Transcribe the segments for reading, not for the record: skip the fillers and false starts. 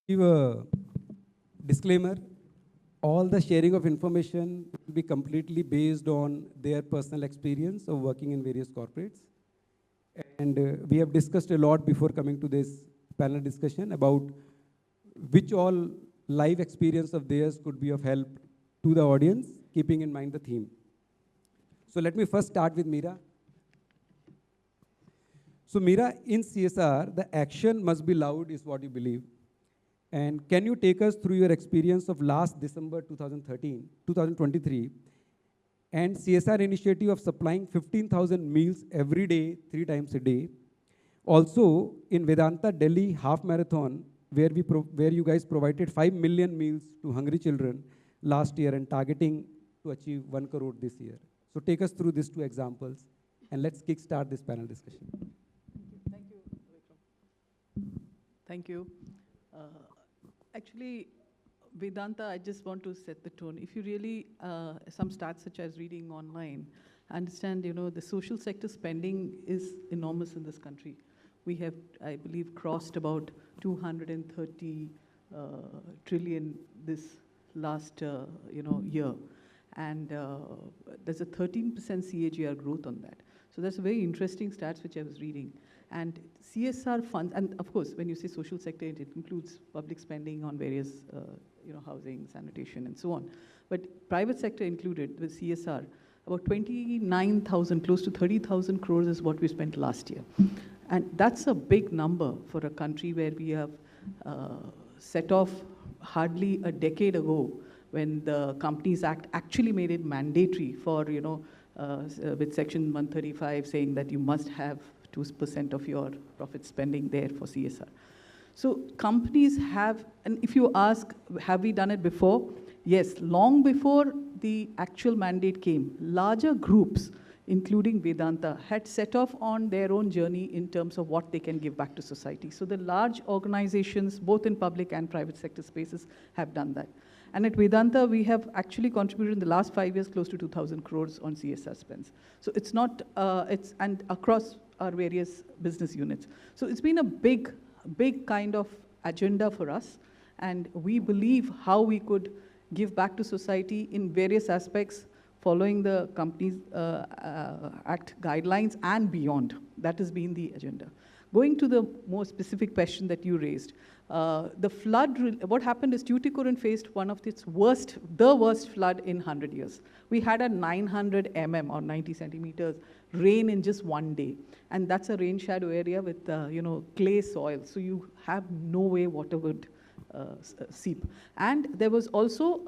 Give a disclaimer. All the sharing of information will be completely based on their personal experience of working in various corporates. And we have discussed a lot before coming to this panel discussion about which all live experience of theirs could be of help to the audience, keeping in mind the theme. So let me first start with Meera. So Meera, in CSR, the action must be loud is what you believe. And can you take us through your experience of last December 2023, and CSR initiative of supplying 15,000 meals every day, 3 times a day. Also, in Vedanta Delhi Half Marathon, where you guys provided 5 million meals to hungry children last year and targeting to achieve 1 crore this year. So take us through these two examples, and let's kickstart this panel discussion. Thank you, Vikram. Thank you. Actually, Vedanta, I just want to set the tone. If you really, some stats which I was reading online, understand, the social sector spending is enormous in this country. We have, I believe, crossed about 230 trillion this last, year. And there's a 13% CAGR growth on that. So that's a very interesting stats which I was reading. And CSR funds, and of course, when you say social sector, it includes public spending on various, housing, sanitation, and so on. But private sector included with CSR, about 29,000, close to 30,000 crores is what we spent last year. And that's a big number for a country where we have set off hardly a decade ago when the Companies Act actually made it mandatory for, with Section 135 saying that you must have 2% of your profit spending there for CSR. So companies have, and if you ask, have we done it before? Yes, long before the actual mandate came, larger groups, including Vedanta, had set off on their own journey in terms of what they can give back to society. So the large organizations, both in public and private sector spaces, have done that. And at Vedanta, we have actually contributed in the last 5 years close to 2,000 crores on CSR spends. So it's not, and across our various business units. So it's been a big kind of agenda for us. And we believe how we could give back to society in various aspects, following the Companies Act guidelines and beyond. That has been the agenda. Going to the more specific question that you raised, the flood, what happened is Tuticorin faced one of its the worst flood in 100 years. We had a 900 mm or 90 centimeters rain in just one day. And that's a rain shadow area with, clay soil. So you have no way water would seep. And there was also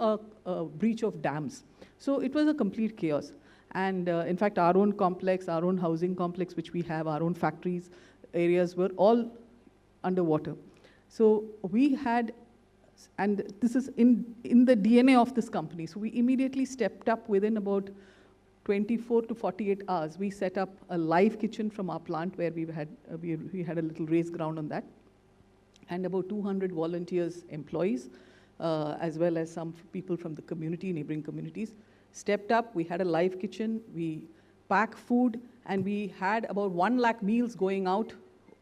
a breach of dams. So it was a complete chaos. And in fact, our own complex, our own housing complex, which we have, our own factories, areas were all underwater. So we had, and this is in the DNA of this company. So we immediately stepped up within about 24 to 48 hours. We set up a live kitchen from our plant where we had a little raised ground on that. And about 200 volunteers, employees, as well as some people from the community, neighboring communities, stepped up. We had a live kitchen, we packed food, and we had about 1 lakh meals going out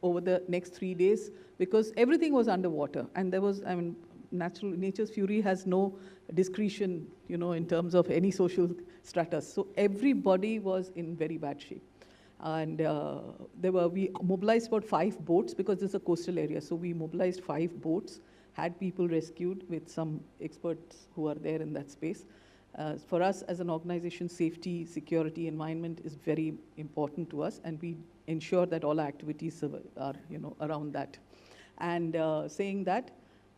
over the next 3 days because everything was underwater. And there was, nature's fury has no discretion, in terms of any social stratus. So everybody was in very bad shape. And we mobilized about 5 boats because this is a coastal area. So we mobilized 5 boats, had people rescued with some experts who are there in that space. For us as an organization, safety, security, environment is very important to us, and we ensure that all our activities are around that. And saying that,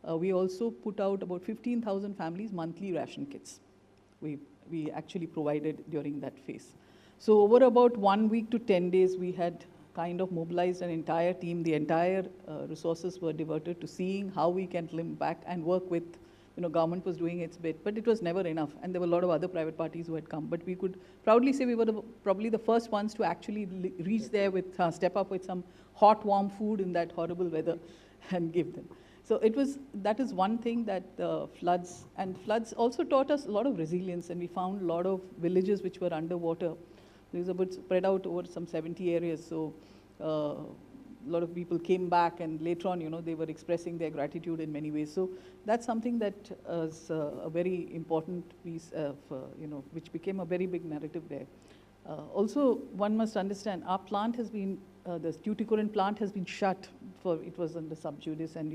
we also put out about 15,000 families monthly ration kits. We actually provided during that phase. So over about 1 week to 10 days, we had kind of mobilized an entire team. The entire resources were diverted to seeing how we can limp back and work with, government was doing its bit, but it was never enough. And there were a lot of other private parties who had come. But we could proudly say we were probably the first ones to actually reach there with, step up with some hot, warm food in that horrible weather and give them. So that is one thing that floods also taught us a lot of resilience, and we found a lot of villages which were underwater. It was a bit spread out over some 70 areas. So lot of people came back, and later on, they were expressing their gratitude in many ways. So that's something that is a very important piece of, which became a very big narrative there. Also, one must understand, our plant has been, the Tuticorin plant has been shut it was under sub judice, and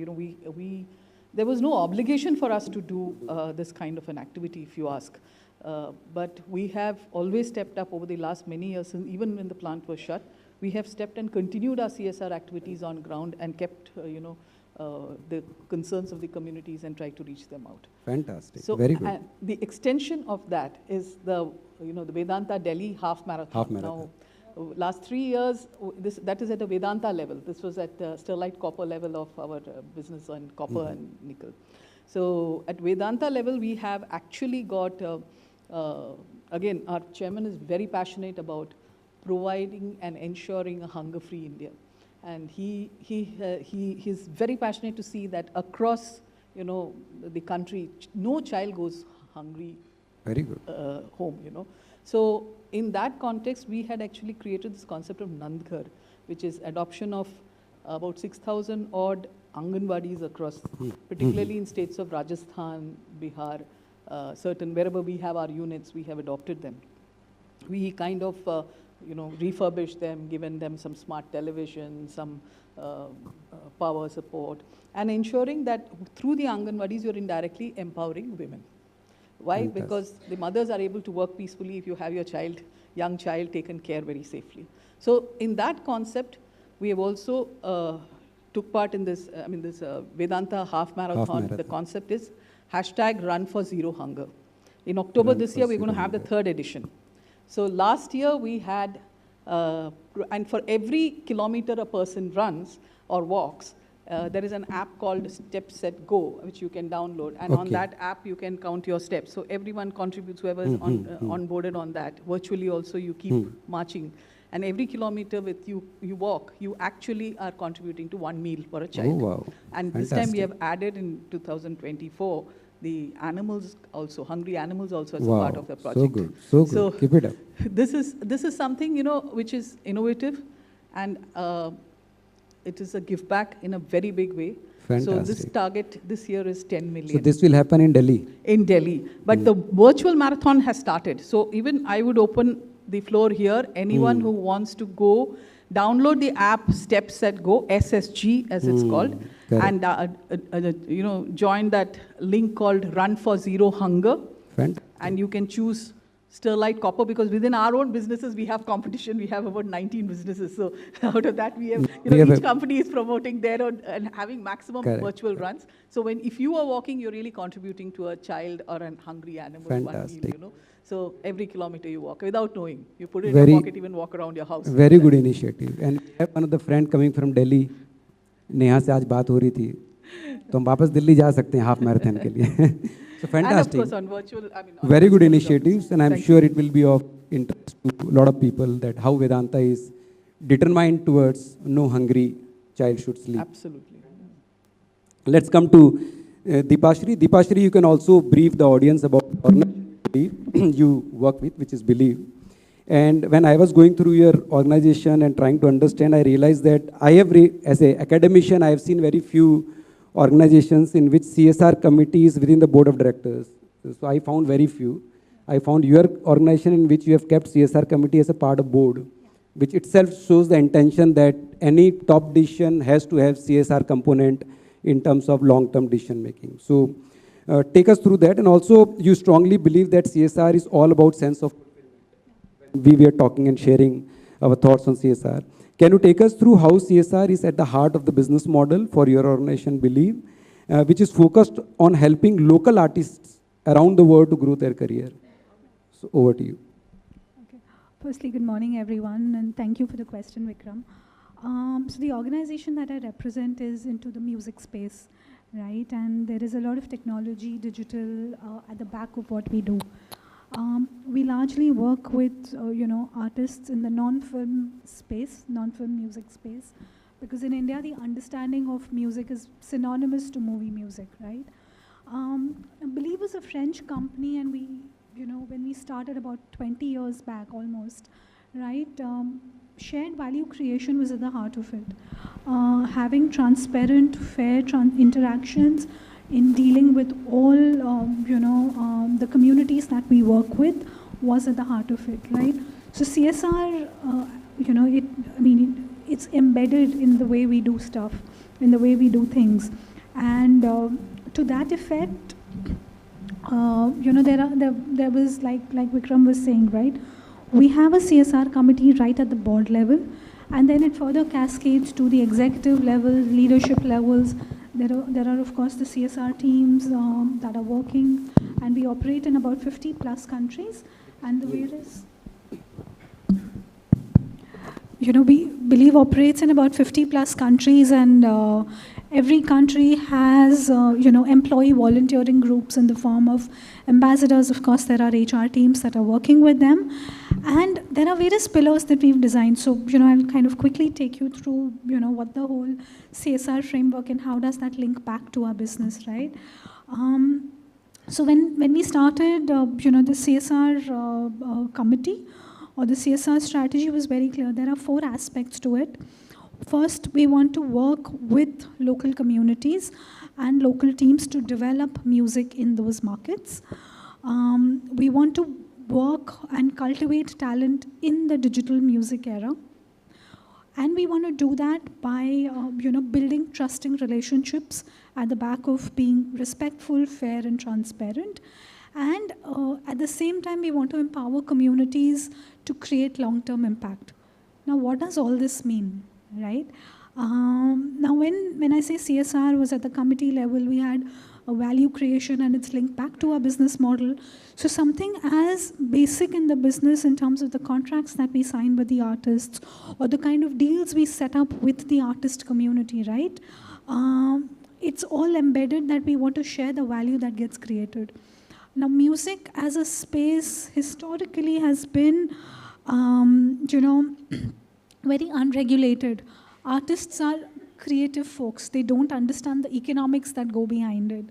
there was no obligation for us to do this kind of an activity, if you ask. But we have always stepped up over the last many years, and even when the plant was shut, we have stepped and continued our CSR activities on ground and kept, the concerns of the communities and tried to reach them out. Fantastic. So, very good. The extension of that is the Vedanta Delhi half marathon. Half marathon. Now, last 3 years, that is at a Vedanta level. This was at sterlite copper level of our business on copper and nickel. So at Vedanta level, we have actually got, again, our chairman is very passionate about providing and ensuring a hunger-free India. And he's very passionate to see that across, the country, no child goes hungry. Very good. Home, So in that context, we had actually created this concept of Nandghar, which is adoption of about 6,000 odd Anganwadis across, particularly in states of Rajasthan, Bihar, wherever we have our units, we have adopted them. We kind of, refurbished them, given them some smart television, some power support, and ensuring that through the Anganwadis, you're indirectly empowering women. Why? Fantastic. Because the mothers are able to work peacefully if you have your young child taken care very safely. So in that concept, we have also took part in this, Vedanta half marathon. The concept is #Run4Zero Hunger. In October this year, we're going to have the 3rd edition. So last year we had, and for every kilometer a person runs or walks, there is an app called Step Set Go, which you can download. And on that app, you can count your steps. So everyone contributes, whoever is onboarded on that. Virtually also, you keep marching. And every kilometer with you walk, you actually are contributing to 1 meal for a child. Oh, wow. And Fantastic. This time we have added in 2024, the animals also, hungry animals also as a part of the project. So good, so good. So keep it up. This is something, which is innovative, and it is a give back in a very big way. Fantastic. So this target this year is 10 million. So this will happen in Delhi? In Delhi. But the virtual marathon has started. So even I would open the floor here. Anyone who wants to go, download the app Step Set Go, SSG as it's called, and join that link called Run4Zero Hunger. Fantastic. And you can choose sterlite copper, because within our own businesses we have competition. We have about 19 businesses. So out of that we have, each company is promoting their own and having maximum virtual runs. So if you are walking, you're really contributing to a child or a hungry animal. Fantastic. 1 meal, So every kilometer you walk without knowing. You put it in your pocket, even walk around your house. Very good initiative. And we have one of the friend coming from Delhi. Neha से आज बात हो रही थी, तो हम वापस दिल्ली जा सकते हैं हाफ मैराथन के लिए. So fantastic. And of course on virtual, very good initiatives, and I'm sure it will be of interest to a lot of people that how Vedanta is determined towards no hungry child should sleep. Absolutely. Let's come to Deepashri. Deepashri, you can also brief the audience about the organization you work with, which is Believe. And when I was going through your organization and trying to understand, I realized that as an academician, I have seen very few organizations in which CSR committee is within the board of directors. So I found very few. I found your organization in which you have kept CSR committee as a part of board, which itself shows the intention that any top decision has to have CSR component in terms of long-term decision making. So take us through that. And also you strongly believe that CSR is all about sense of fulfillment. We were talking and sharing our thoughts on CSR. Can you take us through how CSR is at the heart of the business model for your organization, Believe, which is focused on helping local artists around the world to grow their career? So over to you. Okay. Firstly, good morning, everyone, and thank you for the question, Vikram. So the organization that I represent is into the music space, right? And there is a lot of technology, digital, at the back of what we do. We largely work with, artists in the non-film space, non-film music space, because in India, the understanding of music is synonymous to movie music, right? Believe was a French company, and we, when we started about 20 years back almost, right? shared value creation was at the heart of it. Having transparent, fair interactions in dealing with all, the communities that we work with was at the heart of it, right? So CSR, it's embedded in the way we do stuff, in the way we do things. And to that effect, there was, like Vikram was saying, right? We have a CSR committee right at the board level, and then it further cascades to the executive level, leadership levels. There are of course, the CSR teams that are working, and we operate in about 50 plus countries, and the various, we believe operates in about 50 plus countries, and every country has, employee volunteering groups in the form of ambassadors. Of course, there are HR teams that are working with them. And there are various pillars that we've designed. So, I'll kind of quickly take you through, what the whole CSR framework and how does that link back to our business, right? So when we started, the CSR committee or the CSR strategy was very clear. There are 4 aspects to it. First, we want to work with local communities and local teams to develop music in those markets. We want to work and cultivate talent in the digital music era. And we want to do that by, building trusting relationships at the back of being respectful, fair, and transparent. And at the same time, we want to empower communities to create long-term impact. Now, what does all this mean, right? Now, when I say CSR was at the committee level, we had a value creation, and it's linked back to our business model. So something as basic in the business in terms of the contracts that we sign with the artists or the kind of deals we set up with the artist community, right? It's all embedded that we want to share the value that gets created. Now, music as a space historically has been, very unregulated. Artists are creative folks. They don't understand the economics that go behind it,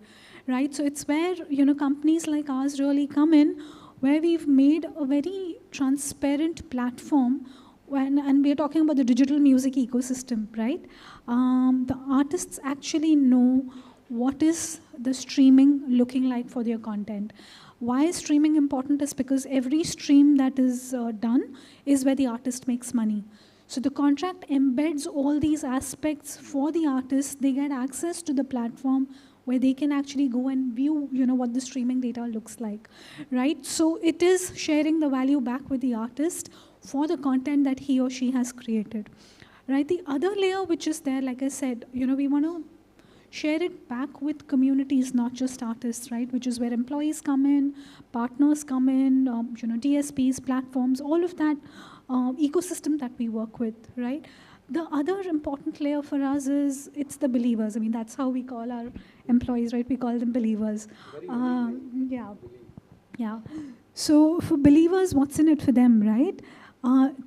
right? So it's where, companies like ours really come in, where we've made a very transparent platform, and we're talking about the digital music ecosystem, right? The artists actually know what is the streaming looking like for their content. Why is streaming important is because every stream that is done is where the artist makes money. So the contract embeds all these aspects for the artists. They get access to the platform where they can actually go and view, what the streaming data looks like, right? So it is sharing the value back with the artist for the content that he or she has created, right? The other layer which is there, like I said, we want to share it back with communities, not just artists, right? Which is where employees come in, partners come in, DSPs, platforms, all of that ecosystem that we work with, right? The other important layer for us is it's the believers. I mean, that's how we call our employees, right? We call them believers. Yeah. So for believers, what's in it for them, right?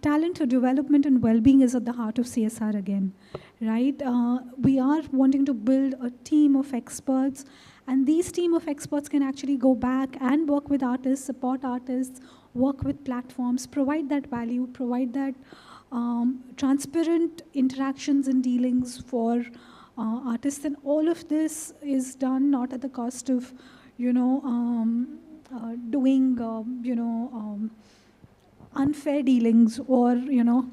Talent development and well-being is at the heart of CSR again, right? We are wanting to build a team of experts, and these team of experts can actually go back and work with artists, support artists, work with platforms, provide that value, provide that transparent interactions and dealings for artists. And all of this is done not at the cost of, doing, unfair dealings or,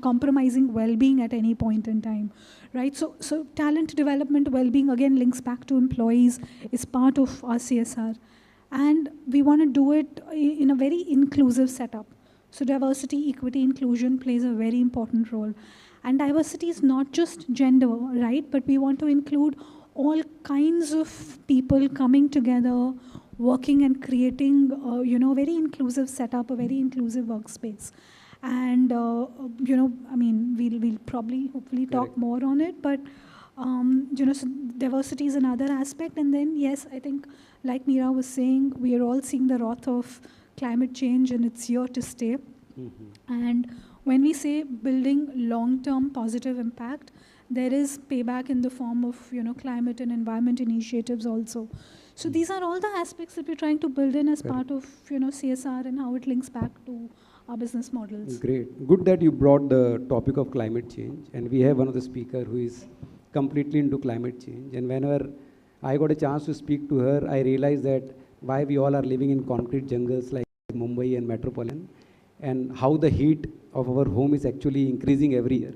compromising well-being at any point in time, right? So talent development, well-being, again, links back to employees, is part of our CSR. And we want to do it in a very inclusive setup. So diversity, equity, inclusion plays a very important role. And diversity is not just gender, right? But we want to include all kinds of people coming together, working and creating, a very inclusive setup, a very inclusive workspace. And, we'll probably, hopefully talk more on it, but, so diversity is another aspect. And then, yes, I think, like Meera was saying, we are all seeing the wrath of climate change, and it's here to stay. And when we say building long-term positive impact, there is payback in the form of, climate and environment initiatives also. So these are all the aspects that we're trying to build in as part of, CSR and how it links back to our business models. Great. Good that you brought the topic of climate change. And we have one of the speaker who is completely into climate change. And whenever I got a chance to speak to her, I realized that why we all are living in concrete jungles like Mumbai and Metropolitan, and how the heat of our home is actually increasing every year.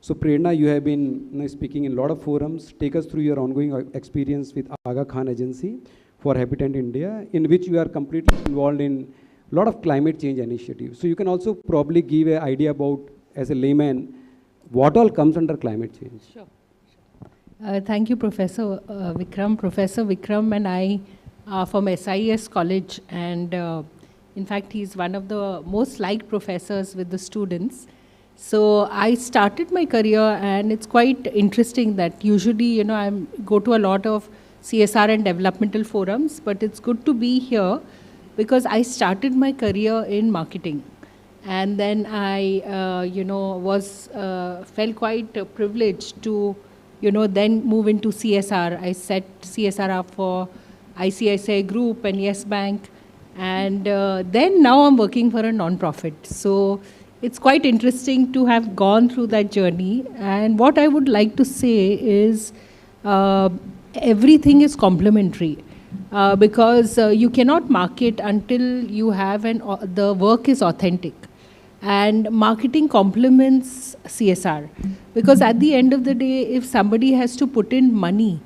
So Prerna, you have been speaking in a lot of forums. Take us through your ongoing experience with Aga Khan Agency for Habitat India, in which you are completely involved in a lot of climate change initiatives. So you can also probably give an idea about, as a layman, what all comes under climate change. Sure. Thank you, Professor Vikram. Professor Vikram and I are from SIS College, and in fact, he's one of the most liked professors with the students. So I started my career, and it's quite interesting that usually, I go to a lot of CSR and developmental forums, but it's good to be here because I started my career in marketing. And then I, felt quite privileged to, then move into CSR. I set CSR up for ICICI Group and Yes Bank. And then now I'm working for a non-profit. So it's quite interesting to have gone through that journey. And what I would like to say is everything is complementary. Because you cannot market until you have the work is authentic. And marketing complements CSR. Because at the end of the day, if somebody has to put in money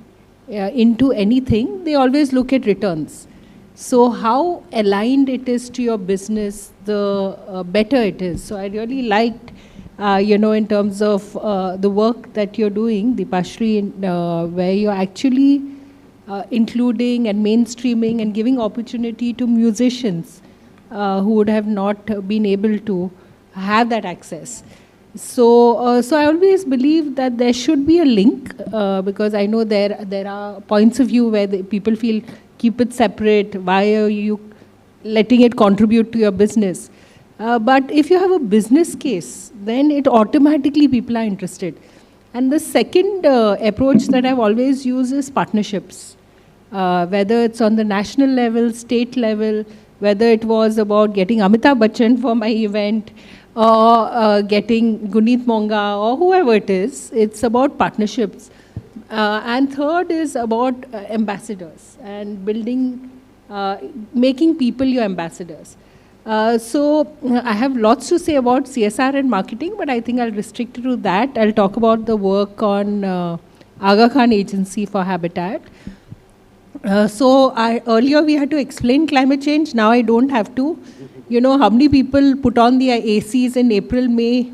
into anything, they always look at returns. So how aligned it is to your business, the better it is. So I really liked, in terms of the work that you're doing, Deepashri, where you're actually including and mainstreaming and giving opportunity to musicians who would have not been able to have that access. So I always believe that there should be a link because I know there are points of view where people feel keep it separate, why are you letting it contribute to your business? But if you have a business case, then it automatically people are interested. And the second approach that I've always used is partnerships. Whether it's on the national level, state level, whether it was about getting Amitabh Bachchan for my event, or getting Guneet Monga, or whoever it is, it's about partnerships. And third is about ambassadors and building, making people your ambassadors. So I have lots to say about CSR and marketing, but I think I'll restrict it to that. I'll talk about the work on Aga Khan Agency for Habitat. So earlier we had to explain climate change. Now I don't have to. How many people put on their ACs in April, May?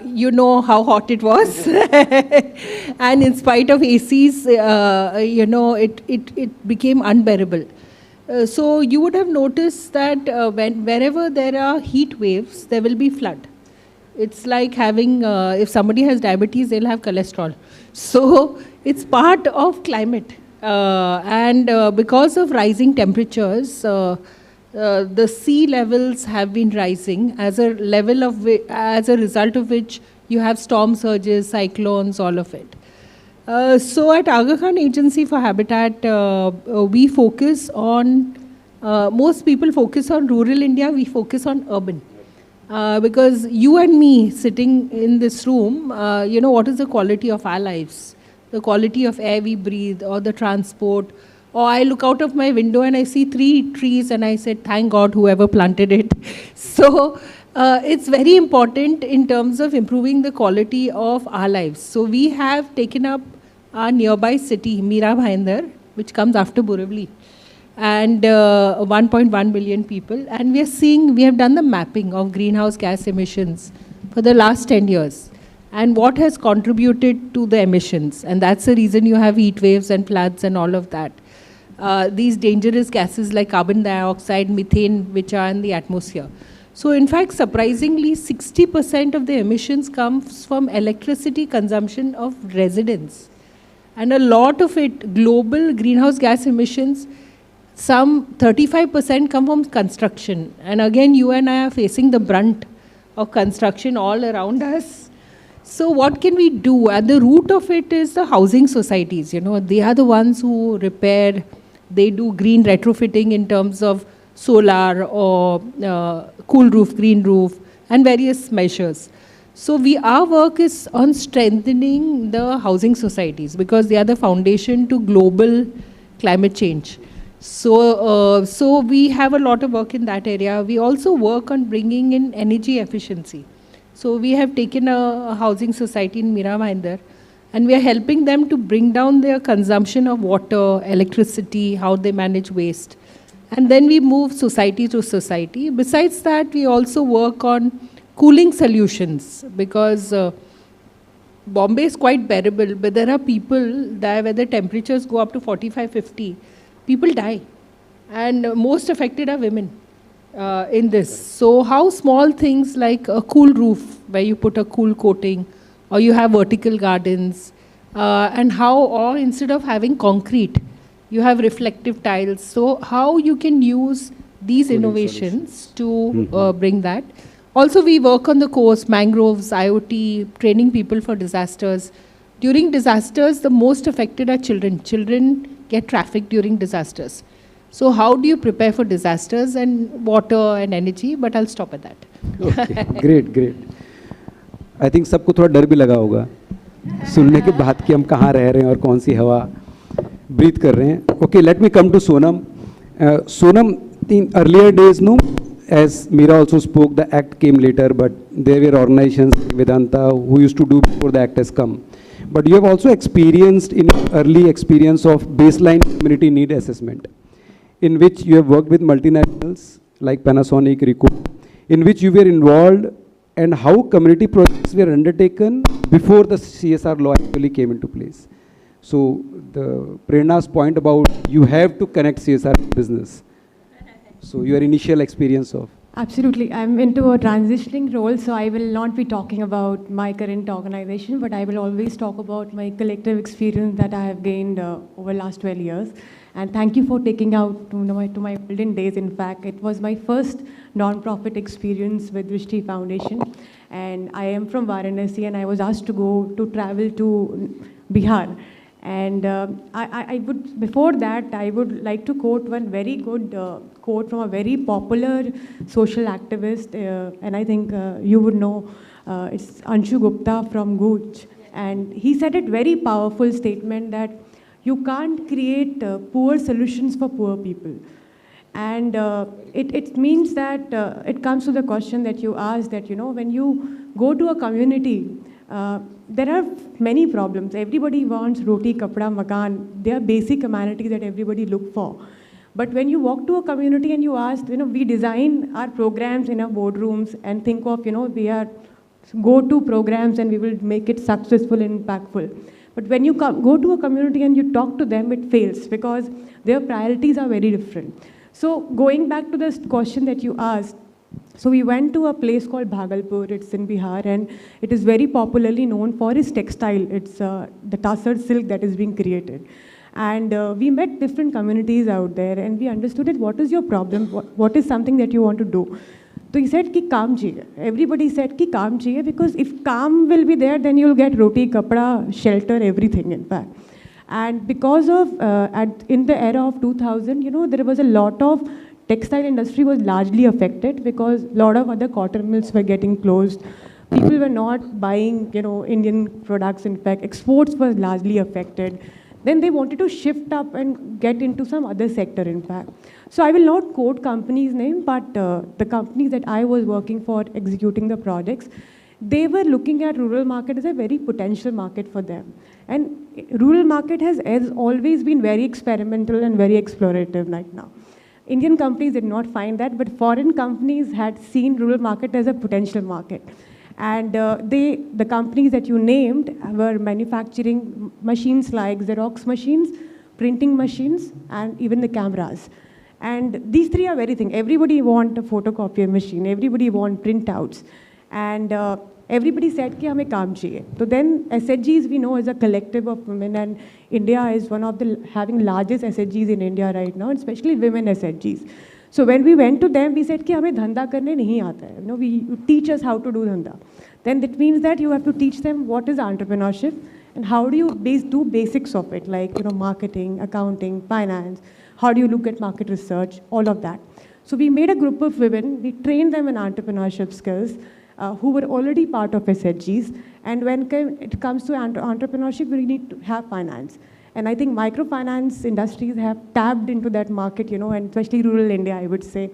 You know how hot it was. And in spite of ACs, it became unbearable. So you would have noticed that wherever there are heat waves, there will be flood. It's like having, if somebody has diabetes, they'll have cholesterol. So it's part of climate. And because of rising temperatures, the sea levels have been rising as a result of which you have storm surges, cyclones, all of it. So at Aga Khan Agency for Habitat, we focus on, most people focus on rural India, we focus on urban. Because you and me sitting in this room, what is the quality of our lives? The quality of air we breathe, or the transport. Or I look out of my window and I see 3 trees and I said, thank God whoever planted it. So it's very important in terms of improving the quality of our lives. So we have taken up our nearby city, Mira Bhayandar, which comes after Borivali, and 1.1 million people. And we have done the mapping of greenhouse gas emissions for the last 10 years. And what has contributed to the emissions. And that's the reason you have heat waves and floods and all of that. These dangerous gases like carbon dioxide, methane, which are in the atmosphere. So in fact, surprisingly, 60% of the emissions comes from electricity consumption of residents. And a lot of it, global greenhouse gas emissions, some 35% come from construction. And again, you and I are facing the brunt of construction all around us. So what can we do? At the root of it is the housing societies. They are the ones who repair, they do green retrofitting in terms of solar or cool roof, green roof, and various measures. So our work is on strengthening the housing societies because they are the foundation to global climate change. So we have a lot of work in that area. We also work on bringing in energy efficiency. So we have taken a housing society in Mira Bhayandar, and we are helping them to bring down their consumption of water, electricity, how they manage waste. And then we move society to society. Besides that, we also work on cooling solutions because Bombay is quite bearable, but there are people that where the temperatures go up to 45, 50, people die. And most affected are women in this. So how small things like a cool roof where you put a cool coating or you have vertical gardens and how, or instead of having concrete, you have reflective tiles. So how you can use these innovations to bring that. Also, we work on the coast, mangroves, IoT, training people for disasters. During disasters, the most affected are children. Children get trafficked during disasters. So how do you prepare for disasters and water and energy? But I'll stop at that. Okay, great, great. I think सबको थोड़ा डर भी लगा होगा सुनने के बाद कि हम कहाँ रह रहे हैं और कौन सी हवा breathe कर रहे हैं. Okay, let me come to Sonam. Sonam, in earlier days, no, as Meera also spoke, the act came later, but there were organizations like Vedanta who used to do before the act has come. But you have also experienced in early experience of baseline community need assessment, in which you have worked with multinationals like Panasonic, Ricoh, in which you were involved, and how community projects were undertaken before the CSR law actually came into place. So the Prerna's point about you have to connect CSR to business. So your initial experience of. Absolutely. I'm into a transitioning role, so I will not be talking about my current organization, but I will always talk about my collective experience that I have gained over the last 12 years. And thank you for taking out to my golden days. In fact, it was my first non-profit experience with Drishti Foundation. And I am from Varanasi, and I was asked to travel to Bihar. And I would, before that, I would like to quote one very good quote from a very popular social activist, and I think you would know, it's Anshu Gupta from Guj. And he said a very powerful statement that you can't create poor solutions for poor people. And it means that it comes to the question that you asked that, when you go to a community, there are many problems. Everybody wants roti, kapda, makan. They are basic amenities that everybody look for. But when you walk to a community and you ask, we design our programs in our boardrooms and think of, we are go-to programs and we will make it successful and impactful. But when you go to a community and you talk to them, it fails because their priorities are very different. So going back to this question that you asked, so we went to a place called Bhagalpur, it's in Bihar, and it is very popularly known for its textile. It's the tussar silk that is being created. And we met different communities out there, and we understood that what is your problem, what is something that you want to do. So he said, ki kaam chahiye. Everybody said, ki kaam chahiye, because if kaam will be there, then you'll get roti, kapda, shelter, everything, in fact. And because of, in the era of 2000, there was a lot of textile industry was largely affected because a lot of other cotton mills were getting closed. People were not buying, Indian products. In fact, exports was largely affected. Then they wanted to shift up and get into some other sector, in fact. So I will not quote companies' name, but the companies that I was working for executing the projects, they were looking at rural market as a very potential market for them. And rural market has always been very experimental and very explorative right now. Indian companies did not find that, but foreign companies had seen rural market as a potential market. And the companies that you named were manufacturing machines like Xerox machines, printing machines, and even the cameras. And these three are very things. Everybody want a photocopier machine. Everybody want printouts. And everybody said, ki hame kaam chahiye. So then SHGs we know is a collective of women, and India is one of the having largest SHGs in India right now, especially women SHGs. So when we went to them, we said, ki hame dhanda karne nahi aata hai. You teach us how to do dhanda. Then that means that you have to teach them what is entrepreneurship and how do you do basics of it, like marketing, accounting, finance. How do you look at market research, all of that. So we made a group of women, we trained them in entrepreneurship skills, who were already part of SHGs. And when it comes to entrepreneurship, we need to have finance. And I think microfinance industries have tapped into that market, you know, and especially rural India, I would say.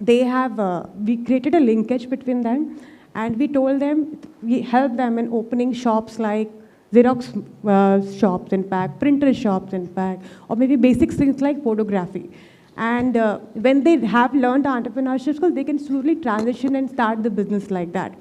We created a linkage between them, and we told them, we helped them in opening shops like Xerox shops, in fact, printer shops, in fact, or maybe basic things like photography. And when they have learned entrepreneurship skills, they can slowly transition and start the business like that.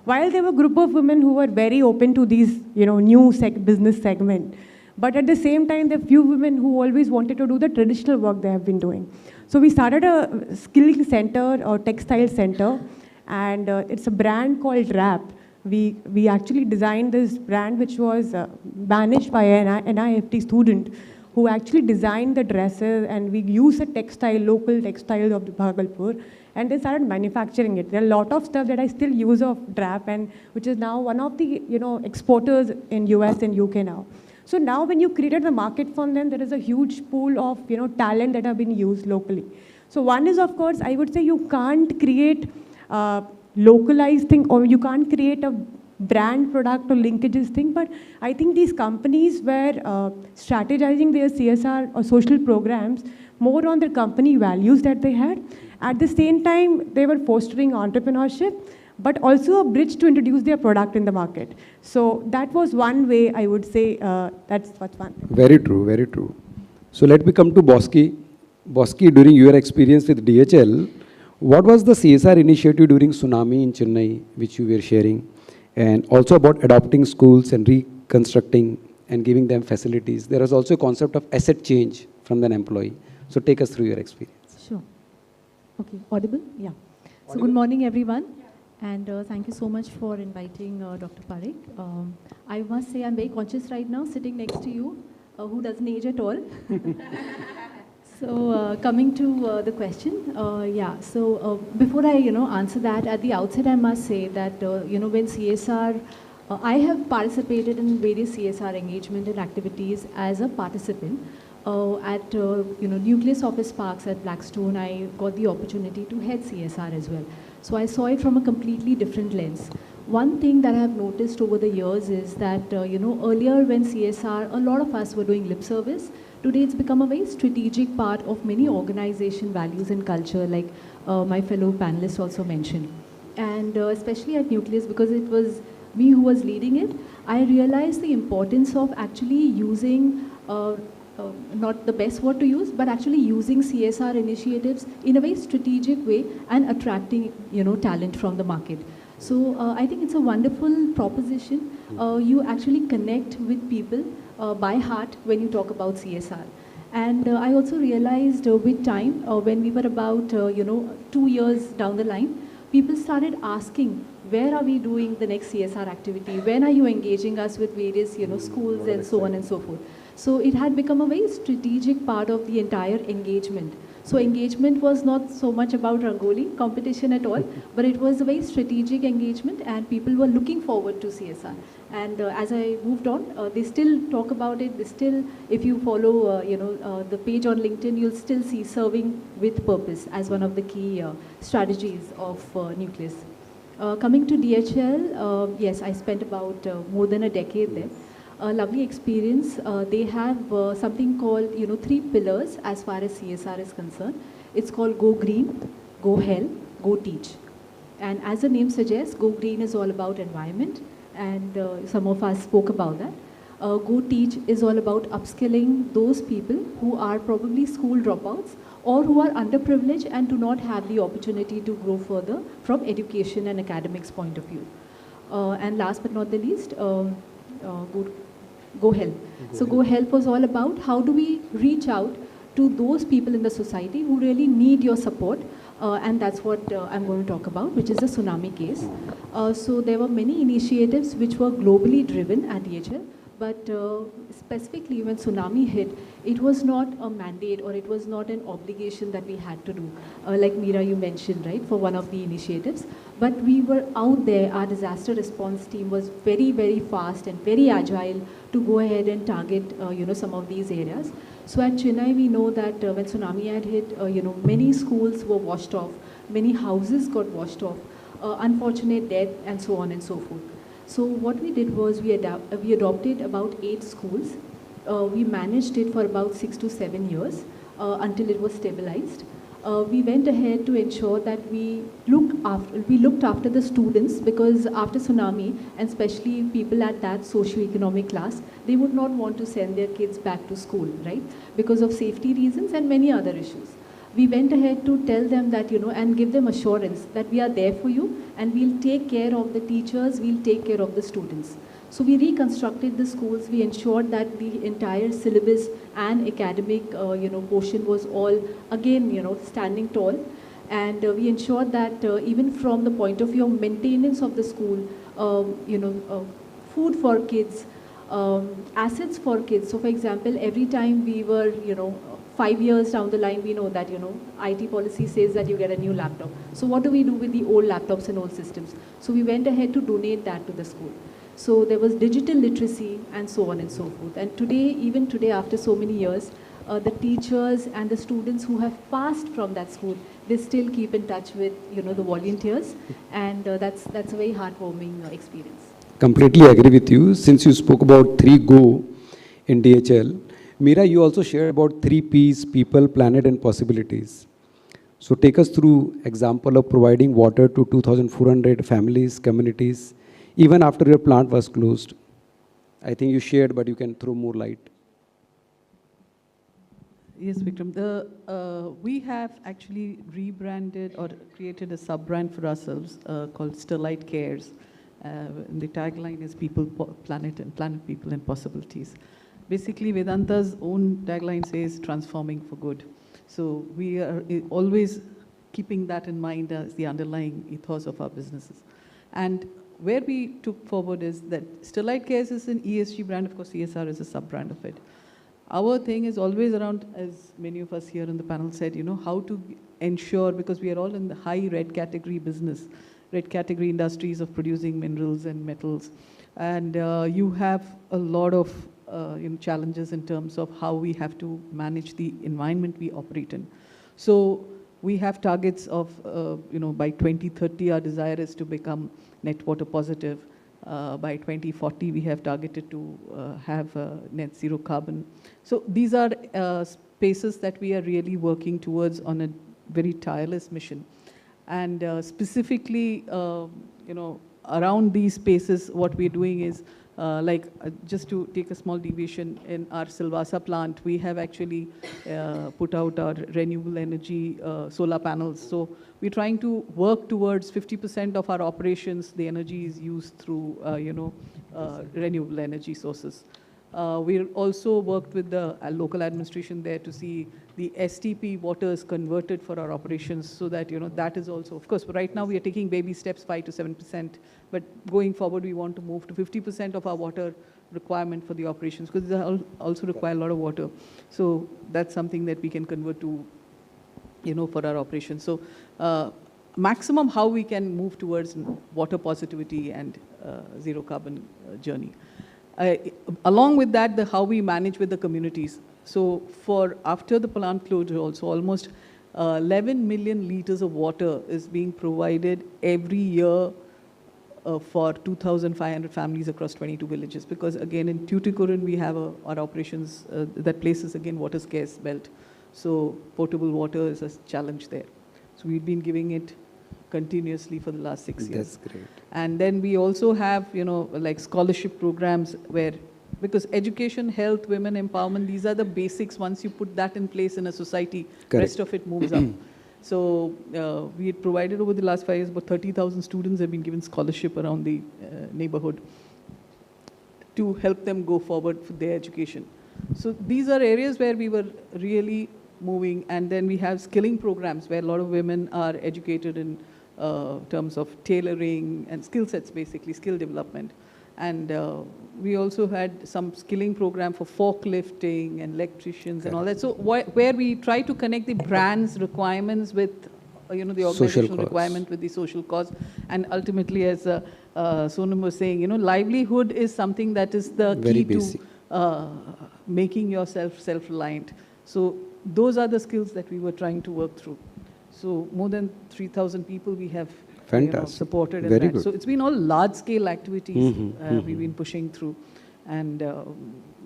While there were a group of women who were very open to these, you know, new business segment, but at the same time, there are few women who always wanted to do the traditional work they have been doing. So we started a skilling center or textile center, and it's a brand called RAP. We actually designed this brand which was managed by an NIFT student who actually designed the dresses, and we used a local textile of the Bhagalpur, and they started manufacturing it. There are a lot of stuff that I still use of DRAP, and which is now one of the, you know, exporters in US and UK now. So now when you created the market for them, there is a huge pool of, you know, talent that have been used locally. So one is, of course, I would say you can't create localized thing, or you can't create a brand product or linkages thing, but I think these companies were strategizing their CSR or social programs more on their company values that they had. At the same time, they were fostering entrepreneurship, but also a bridge to introduce their product in the market. So that was one way I would say that's what's one. Very true, very true. So let me come to Bosky. Bosky, during your experience with DHL, what was the CSR initiative during tsunami in Chennai, which you were sharing? And also about adopting schools and reconstructing and giving them facilities. There is also a concept of asset change from an employee. So take us through your experience. Sure. Okay, audible? Yeah. So good morning, everyone. And thank you so much for inviting Dr. Parekh. I must say I'm very conscious right now, sitting next to you, who doesn't age at all. So coming to the question, before I answer that, at the outset I must say that when CSR, I have participated in various CSR engagement and activities as a participant. At Nucleus Office Parks at Blackstone, I got the opportunity to head CSR as well. So I saw it from a completely different lens. One thing that I have noticed over the years is that earlier when CSR, a lot of us were doing lip service. Today it's become a very strategic part of many organization values and culture, like my fellow panelists also mentioned. And especially at Nucleus, because it was me who was leading it, I realized the importance of actually using, not the best word to use, but actually using CSR initiatives in a very strategic way and attracting talent from the market. So I think it's a wonderful proposition. You actually connect with people by heart when you talk about CSR. And I also realized with time, when we were about 2 years down the line, people started asking, where are we doing the next CSR activity? When are you engaging us with various schools and so on and so forth? So it had become a very strategic part of the entire engagement. So engagement was not so much about Rangoli competition at all, but it was a very strategic engagement, and people were looking forward to CSR. And as I moved on, they still talk about it. They still, if you follow, the page on LinkedIn, you'll still see serving with purpose as one of the key strategies of Nucleus. Coming to DHL, yes, I spent about more than a decade there. A lovely experience. They have something called, 3 pillars as far as CSR is concerned. It's called Go Green, Go Hell, Go Teach. And as the name suggests, Go Green is all about environment, and some of us spoke about that. Go Teach is all about upskilling those people who are probably school dropouts or who are underprivileged and do not have the opportunity to grow further from education and academics point of view. And last but not the least, Go Help. So Go Help was all about how do we reach out to those people in the society who really need your support, and that's what I'm going to talk about, which is the tsunami case. So there were many initiatives which were globally driven at DHL, But specifically when tsunami hit, it was not a mandate or it was not an obligation that we had to do, like Meera you mentioned, right, for one of the initiatives. But we were out there, our disaster response team was very, very fast and very agile to go ahead and target, some of these areas. So at Chennai, we know that when tsunami had hit, many schools were washed off, many houses got washed off, unfortunate death, and so on and so forth. So what we did was we adopted about 8 schools. We managed it for about 6 to 7 years until it was stabilized. We went ahead to ensure that we looked after the students, because after tsunami, and especially people at that socio-economic class, they would not want to send their kids back to school, right? Because of safety reasons and many other issues. We went ahead to tell them that, and give them assurance that we are there for you and we'll take care of the teachers, we'll take care of the students. So we reconstructed the schools, we ensured that the entire syllabus and academic, portion was all, again, standing tall. And we ensured that even from the point of view of maintenance of the school, food for kids, assets for kids. So for example, every time we were, 5 years down the line, we know that, IT policy says that you get a new laptop. So what do we do with the old laptops and old systems? So we went ahead to donate that to the school. So there was digital literacy and so on and so forth. And today, even today, after so many years, the teachers and the students who have passed from that school, they still keep in touch with, the volunteers. And that's a very heartwarming experience. Completely agree with you. Since you spoke about 3 Go in DHL, Meera, you also shared about 3 Ps, people, planet, and possibilities. So take us through example of providing water to 2,400 families, communities, even after your plant was closed. I think you shared, but you can throw more light. Yes, Vikram. We have actually rebranded or created a sub-brand for ourselves called Sterlite Cares. The tagline is People, Planet, and Planet, People, and Possibilities. Basically, Vedanta's own tagline says transforming for good. So we are always keeping that in mind as the underlying ethos of our businesses. And where we took forward is that Sterlite Cares is an ESG brand. Of course, CSR is a sub-brand of it. Our thing is always around, as many of us here in the panel said, how to ensure, because we are all in the high red category business, red category industries of producing minerals and metals. And you have a lot of challenges in terms of how we have to manage the environment we operate in. So we have targets of, by 2030, our desire is to become net water positive. By 2040, we have targeted to have net zero carbon. So these are spaces that we are really working towards on a very tireless mission. And specifically, around these spaces, what we're doing is, just to take a small deviation, in our Silvassa plant, we have actually put out our renewable energy solar panels. So we're trying to work towards 50% of our operations, the energy is used through, renewable energy sources. We also worked with the local administration there to see the STP water is converted for our operations, so that, that is also, of course, right now we are taking baby steps, 5 to 7%, but going forward we want to move to 50% of our water requirement for the operations, because they also require a lot of water. So that's something that we can convert to, for our operations. So maximum how we can move towards water positivity and zero carbon journey. Along with that, how we manage with the communities. So for after the plant closure also, almost 11 million liters of water is being provided every year for 2,500 families across 22 villages. Because again, in Tuticorin, we have our operations, that place is again water scarce belt. So potable water is a challenge there. So we've been giving it continuously for the last 6 years. That's great. And then we also have, like scholarship programs where, because education, health, women empowerment, these are the basics. Once you put that in place in a society, the rest of it moves up. So we had provided over the last 5 years, about 30,000 students have been given scholarship around the neighborhood to help them go forward for their education. So these are areas where we were really moving. And then we have skilling programs where a lot of women are educated in terms of tailoring and skill sets, basically, skill development. And we also had some skilling program for forklifting and electricians and all that. So where we try to connect the brand's requirements with the organizational requirement with the social cause. And ultimately, as Sonam was saying, livelihood is something that is the Very key basic. to making yourself self-reliant. So those are the skills that we were trying to work through. So more than 3,000 people we have supported. Very that. good. So it's been all large-scale activities Mm-hmm, we've been pushing through. And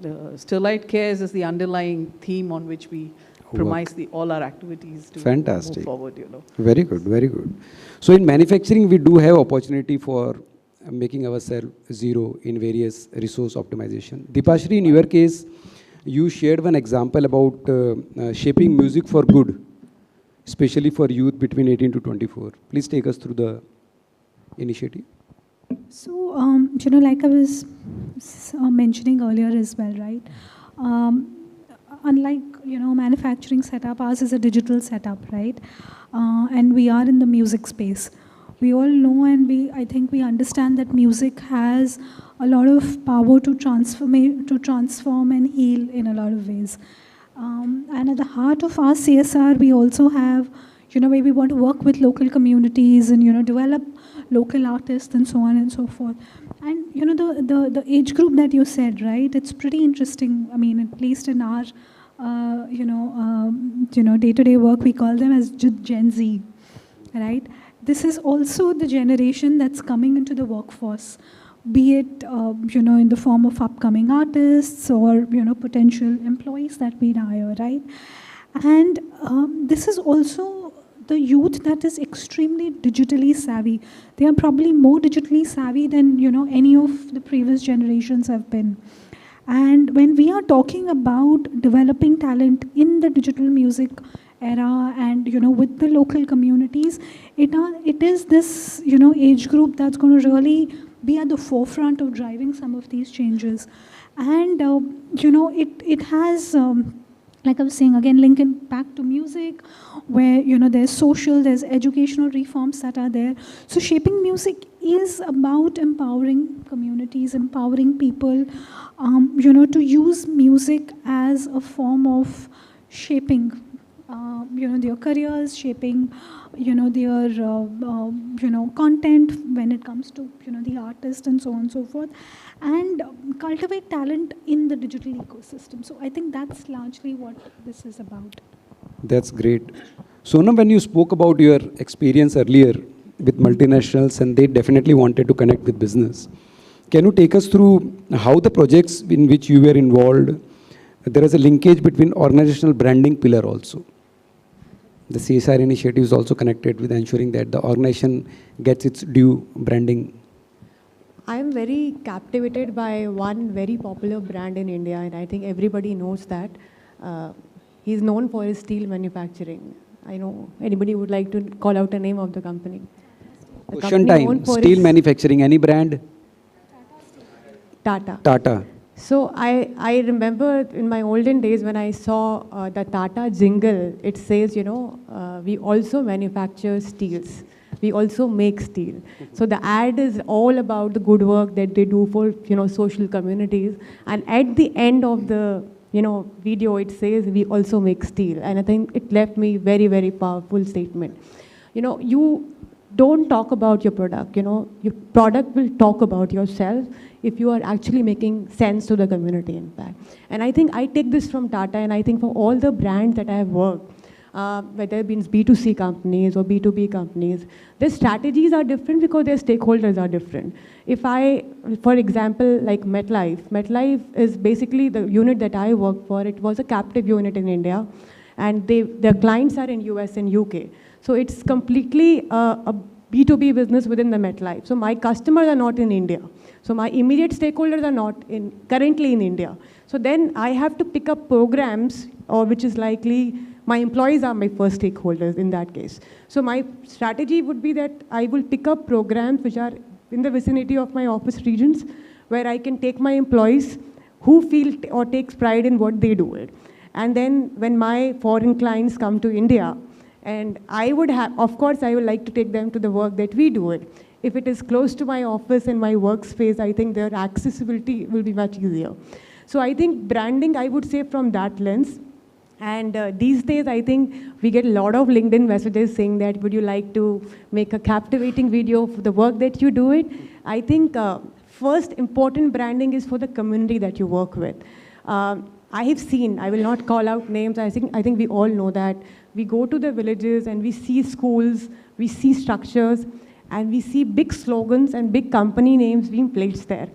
Sterlite Cares is the underlying theme on which we premise all our activities to move forward. Very good, very good. So in manufacturing, we do have opportunity for making ourselves zero in various resource optimization. Dipashri, in your case, you shared one example about shaping music for good, especially for youth between 18 to 24. Please take us through the initiative. So, like I was mentioning earlier as well, right? Unlike, manufacturing setup, ours is a digital setup, right? And we are in the music space. We all know and I think we understand that music has a lot of power to transform and heal in a lot of ways. And at the heart of our CSR, we also have, where we want to work with local communities and, develop local artists and so on and so forth. And, the age group that you said, right, it's pretty interesting. I mean, at least in our, day-to-day work, we call them as Gen Z, right? This is also the generation that's coming into the workforce, be it, in the form of upcoming artists or, potential employees that we'd hire, right? And this is also the youth that is extremely digitally savvy. They are probably more digitally savvy than, any of the previous generations have been. And when we are talking about developing talent in the digital music era and, with the local communities, it is this, age group that's going to really be at the forefront of driving some of these changes. And, it has, like I was saying, again, linking back to music, where, there's social, there's educational reforms that are there. So shaping music is about empowering communities, empowering people, to use music as a form of shaping, their careers, shaping, their, content when it comes to, the artist and so on and so forth, and cultivate talent in the digital ecosystem. So I think that's largely what this is about. That's great. Sonam, when you spoke about your experience earlier with multinationals and they definitely wanted to connect with business, can you take us through how the projects in which you were involved, there is a linkage between organizational branding pillar also. The CSR initiative is also connected with ensuring that the organization gets its due branding. I am very captivated by one very popular brand in India, and I think everybody knows that. He's known for his steel manufacturing. I know anybody would like to call out a name of the company. Question time, steel manufacturing, any brand? Tata. Tata. So I remember in my olden days when I saw the Tata jingle, it says, we also manufacture steels. We also make steel. So the ad is all about the good work that they do for, social communities. And at the end of the, video, it says, we also make steel. And I think it left me very, very powerful statement. You don't talk about your product, your product will talk about yourself if you are actually making sense to the community impact. And I think I take this from Tata, and I think for all the brands that I have worked, whether it means B2C companies or B2B companies, their strategies are different because their stakeholders are different. If I, for example, like MetLife is basically the unit that I work for. It was a captive unit in India, and their clients are in US and UK. So it's completely a B2B business within the MetLife. So my customers are not in India. So my immediate stakeholders are not currently in India. So then I have to pick up programs, or which is likely my employees are my first stakeholders in that case. So my strategy would be that I will pick up programs which are in the vicinity of my office regions, where I can take my employees who feel or takes pride in what they do it. And then when my foreign clients come to India, and I would have, of course, I would like to take them to the work that we do it. if it is close to my office and my workspace, I think their accessibility will be much easier. So I think branding, I would say from that lens. And these days, I think we get a lot of LinkedIn messages saying that, would you like to make a captivating video for the work that you do it? I think first important branding is for the community that you work with. I have seen, I will not call out names, I think we all know that. We go to the villages and we see schools, we see structures, and we see big slogans and big company names being placed there.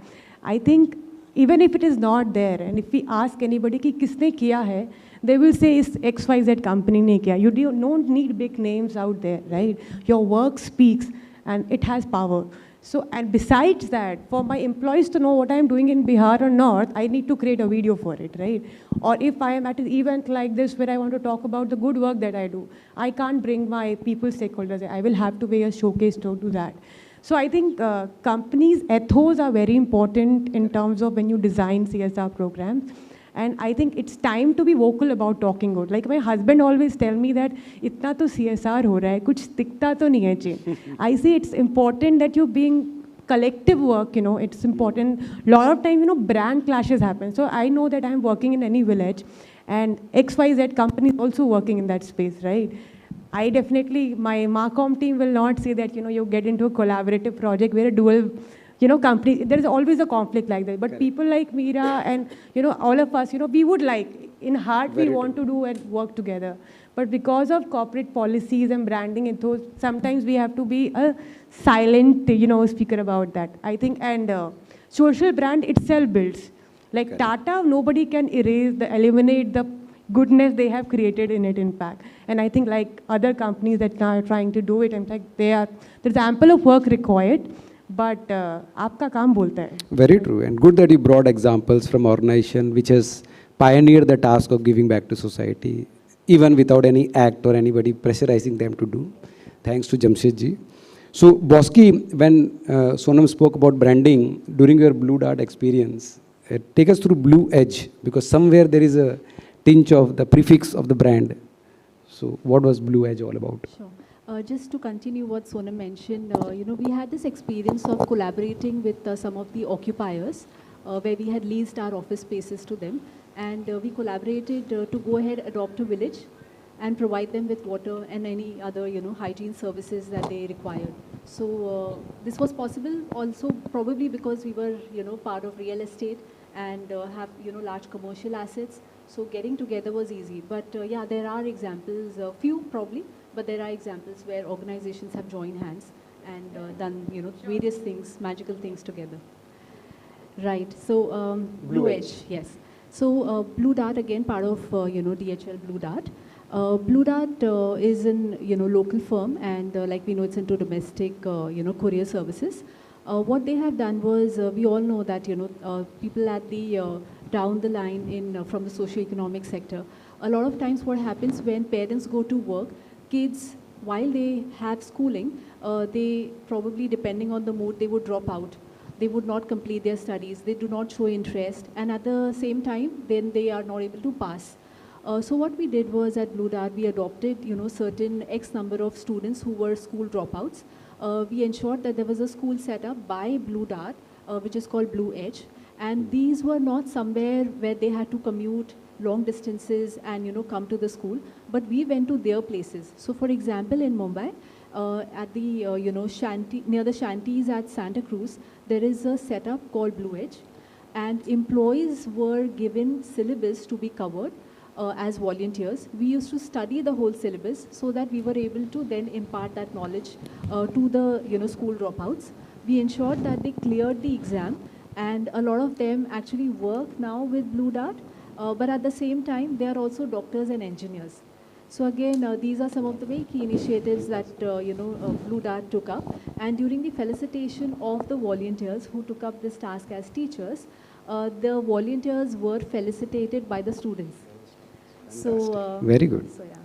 I think even if it is not there, and if we ask anybody ki kisne kiya hai, they will say it's XYZ company ne kiya. You don't need big names out there, right? Your work speaks and it has power. So, and besides that, for my employees to know what I'm doing in Bihar or North, I need to create a video for it, right? Or if I am at an event like this where I want to talk about the good work that I do, I can't bring my people stakeholders. I will have to be a showcase to do that. So I think companies' ethos are very important in terms of when you design CSR programs. And I think it's time to be vocal about talking good. Like my husband always tell me that, itna to CSR ho raha hai, kuch dikta to nahi hai ji. I say it's important that you being collective work, you know, it's important. A lot of time, you know, brand clashes happen. So I know that I'm working in any village and XYZ company is also working in that space, right? I definitely, my Marcom team will not say that, you know, you get into a collaborative project where a dual, you know, company, there is always a conflict like that. But correct. People like Meera and, you know, all of us, you know, we would like, in heart, we want to do and work together. But because of corporate policies and branding, sometimes we have to be a silent, you know, speaker about that. I think, and social brand itself builds. Like correct. Tata, nobody can eliminate the goodness they have created in it, in fact. And I think like other companies that are trying to do it, in fact, there's ample of work required. But aapka kaam bolta hai. Very true, and good that you brought examples from organization which has pioneered the task of giving back to society, even without any act or anybody pressurizing them to do. Thanks to Jamshed ji. So, Bosky, when Sonam spoke about branding during your Blue Dart experience, take us through Blue Edge, because somewhere there is a tinge of the prefix of the brand. So, what was Blue Edge all about? Sure. Just to continue what Sonam mentioned, you know, we had this experience of collaborating with some of the occupiers where we had leased our office spaces to them, and we collaborated to go ahead, adopt a village and provide them with water and any other, you know, hygiene services that they required. So this was possible also probably because we were, you know, part of real estate and have, you know, large commercial assets. So getting together was easy. But yeah, there are examples, few probably, but there are examples where organizations have joined hands and done, you know, various things, magical things together. Right. So Blue Edge, yes. So Blue Dart, again, part of, you know, DHL Blue Dart. Blue Dart is an, you know, local firm, and like we know, it's into domestic, you know, courier services. What they have done was, we all know that, you know, people at the down the line in from the socio-economic sector, a lot of times what happens when parents go to work, kids, while they have schooling, they probably, depending on the mood, they would drop out. They would not complete their studies. They do not show interest. And at the same time, then they are not able to pass. So what we did was at Blue Dart, we adopted, you know, certain X number of students who were school dropouts. We ensured that there was a school set up by Blue Dart, which is called Blue Edge. And these were not somewhere where they had to commute long distances and, you know, come to the school, but we went to their places. So for example, in Mumbai, at the, you know, near the shanties at Santa Cruz, there is a setup called Blue Edge, and employees were given syllabus to be covered as volunteers. We used to study the whole syllabus so that we were able to then impart that knowledge to the, you know, school dropouts. We ensured that they cleared the exam, and a lot of them actually work now with Blue Dart, but at the same time, they are also doctors and engineers. So again, these are some of the very key initiatives that, you know, Blue Dart took up. And during the felicitation of the volunteers who took up this task as teachers, the volunteers were felicitated by the students. So very good. So, yeah.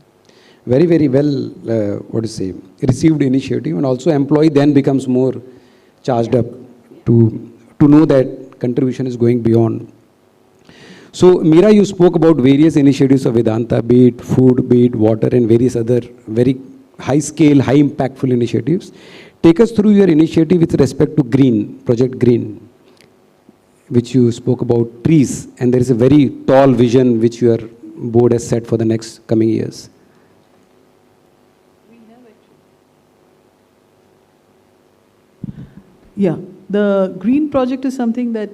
Very, very well, what to say, received initiative, and also employee then becomes more charged up to know that contribution is going beyond. So, Meera, you spoke about various initiatives of Vedanta, be it food, be it water, and various other very high-scale, high-impactful initiatives. take us through your initiative with respect to Green, Project Green, which you spoke about trees, and there is a very tall vision which your board has set for the next coming years. Yeah, the green project is something that,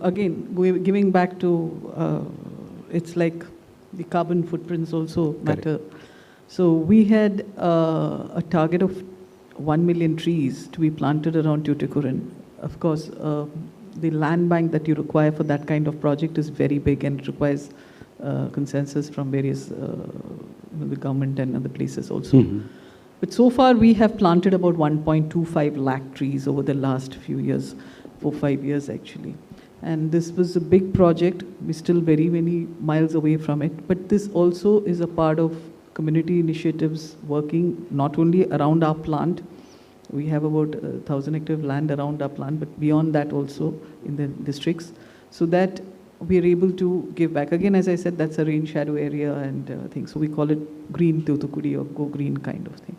again, giving back to, it's like the carbon footprints also matter. Correct. So we had a target of 1 million trees to be planted around Tuticorin. Of course, the land bank that you require for that kind of project is very big, and it requires consensus from various, the government and other places also. Mm-hmm. But so far, we have planted about 1.25 lakh trees over the last few years, 4-5 years actually. And this was a big project. We're still very many miles away from it. But this also is a part of community initiatives working not only around our plant. We have about 1,000 hectares of land around our plant, but beyond that also in the districts, so that we are able to give back. Again, as I said, that's a rain shadow area and things. So we call it green Thoothukudi or go green kind of thing.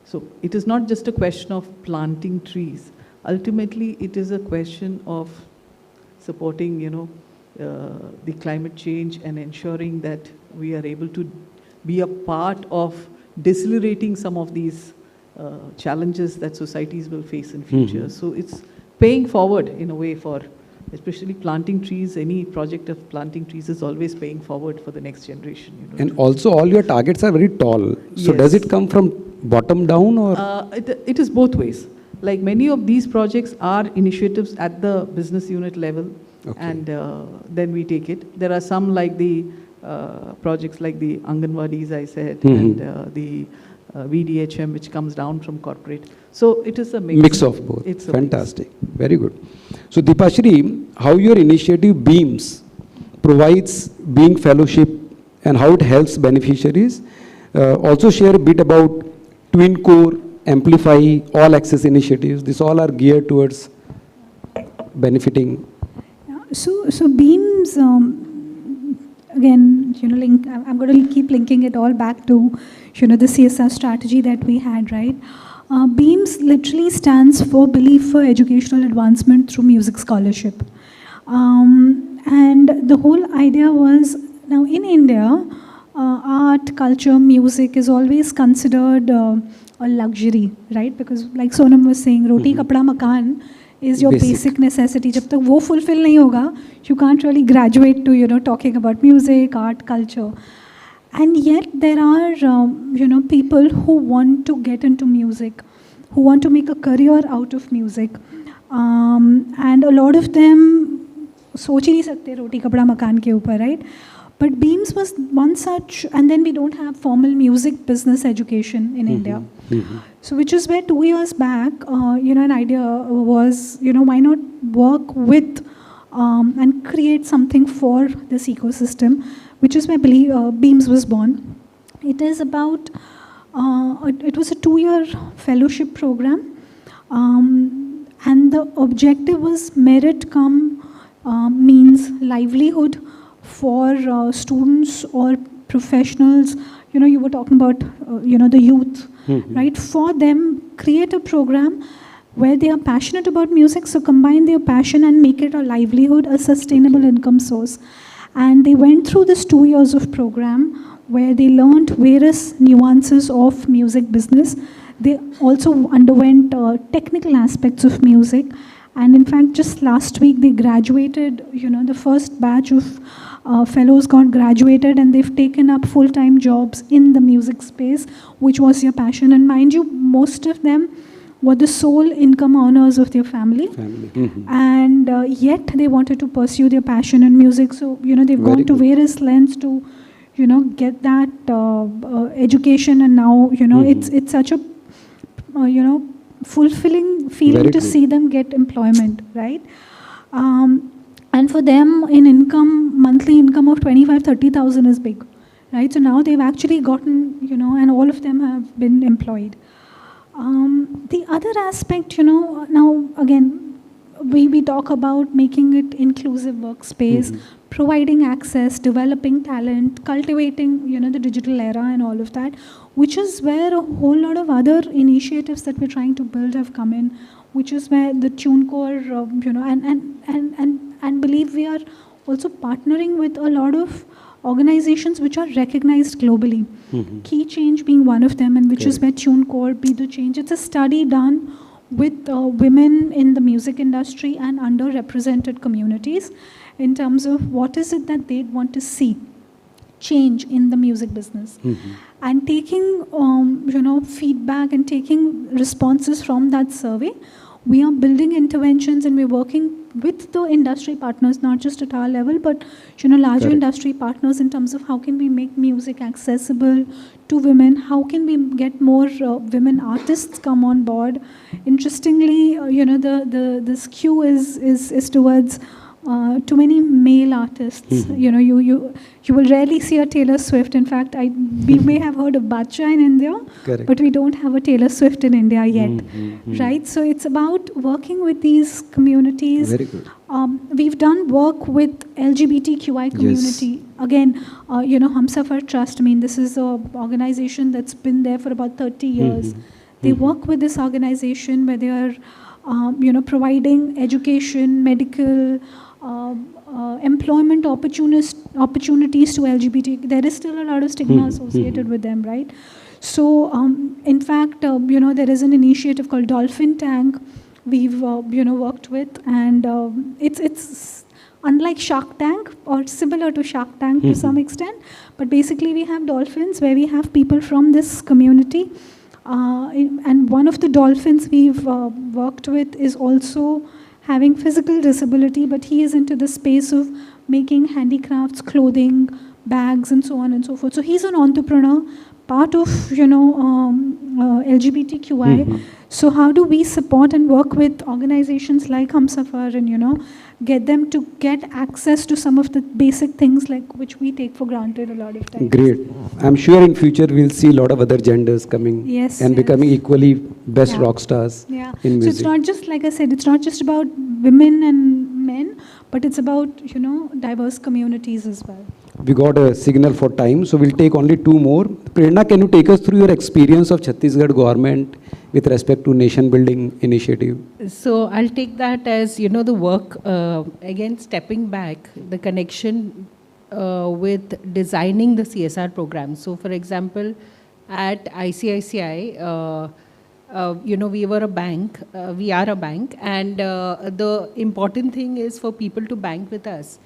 So it is not just a question of planting trees. Ultimately, it is a question of supporting, the climate change and ensuring that we are able to be a part of decelerating some of these challenges that societies will face in future. Mm-hmm. So it's paying forward in a way for, especially planting trees. Any project of planting trees is always paying forward for the next generation. And also all your targets are very tall. So yes. Does it come from bottom down or? It is both ways. Like many of these projects are initiatives at the business unit level, okay. And then we take it. There are some like the projects like the Anganwadis, I said, mm-hmm. and the VDHM, which comes down from corporate. So it is a mix of both. It's fantastic. Very good. So Deepashri, how your initiative Beams provides Being Fellowship and how it helps beneficiaries. Also share a bit about Twin Core, Amplify, All Access initiatives. These all are geared towards benefiting. Yeah, so Beams, again, I'm going to keep linking it all back to, the CSR strategy that we had, right? Beams literally stands for Belief for Educational Advancement Through Music Scholarship. And the whole idea was, now in India, art, culture, music is always considered a luxury, right? Because like Sonam was saying, roti, kapda, makan is your basic necessity. Jab tak wo fulfill nahi hoga, you can't really graduate to, talking about music, art, culture. And yet there are, people who want to get into music, who want to make a career out of music. And a lot of them soch hi nahi sakte roti, kapda, makan ke upar, right? But Beams was one such, and then we don't have formal music business education in India. Mm-hmm. So which is where 2 years back, an idea was, why not work with and create something for this ecosystem, which is where Beams was born. It is about, it was a 2-year fellowship program, and the objective was merit come means livelihood for students or professionals. You were talking about, the youth, mm-hmm. right? For them, create a program where they are passionate about music, so combine their passion and make it a livelihood, a sustainable income source. And they went through this 2 years of program where they learned various nuances of music business. They also underwent technical aspects of music. And in fact, just last week, they graduated, the first batch of fellows got graduated, and they've taken up full-time jobs in the music space, which was their passion. And mind you, most of them were the sole income earners of their family. Mm-hmm. And yet they wanted to pursue their passion in music. So, they've gone to various lengths to, get that education. And now, mm-hmm. it's such a, fulfilling feeling to see them get employment, right? And for them, monthly income of 25,000-30,000 is big, right? So now they've actually gotten, and all of them have been employed. The other aspect, now again, we talk about making it inclusive workspace, providing access, developing talent, cultivating, the digital era and all of that, which is where a whole lot of other initiatives that we're trying to build have come in, which is where the TuneCore, and believe we are also partnering with a lot of organizations which are recognized globally. Key Change being one of them, and which is where TuneCore Be the Change. It's a study done with women in the music industry and underrepresented communities in terms of what is it that they'd want to see change in the music business. And taking feedback and taking responses from that survey, we are building interventions and we're working with the industry partners, not just at our level, but larger industry partners in terms of how can we make music accessible to women, how can we get more women artists come on board. Interestingly, the skew is towards too many male artists. You will rarely see a Taylor Swift. In fact, we may have heard of Bacha in India, but we don't have a Taylor Swift in India yet, right? So it's about working with these communities. Very good. We've done work with LGBTQI community. Again, Humsafar Trust. I mean, this is an organization that's been there for about 30 years. They work with this organization where they are, providing education, medical, employment opportunities to LGBT. There is still a lot of stigma associated with them, right? So, in fact, there is an initiative called Dolphin Tank we've, worked with, and it's unlike Shark Tank or similar to Shark Tank to some extent, but basically we have dolphins where we have people from this community, and one of the dolphins we've worked with is also having physical disability, but he is into the space of making handicrafts, clothing, bags, and so on and so forth. So he's an entrepreneur, part of, LGBTQI. So how do we support and work with organizations like Humsafar and, get them to get access to some of the basic things like which we take for granted a lot of times. Great. I'm sure in future we'll see a lot of other genders coming and becoming equally best rock stars in music. So it's not just, like I said, it's not just about women and men, but it's about, diverse communities as well. We got a signal for time, so we'll take only two more. Prerna, can you take us through your experience of Chhattisgarh government with respect to nation building initiative? So I'll take that as, the work, again, stepping back, the connection with designing the CSR program. So for example, at ICICI, we were a bank, we are a bank, and the important thing is for people to bank with us.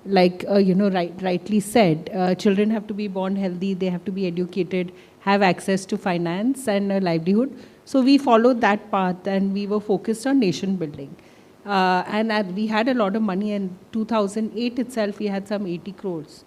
Like, rightly said, children have to be born healthy, they have to be educated, have access to finance and a livelihood. So we followed that path and we were focused on nation building. And we had a lot of money. In 2008 itself, we had some 80 crores.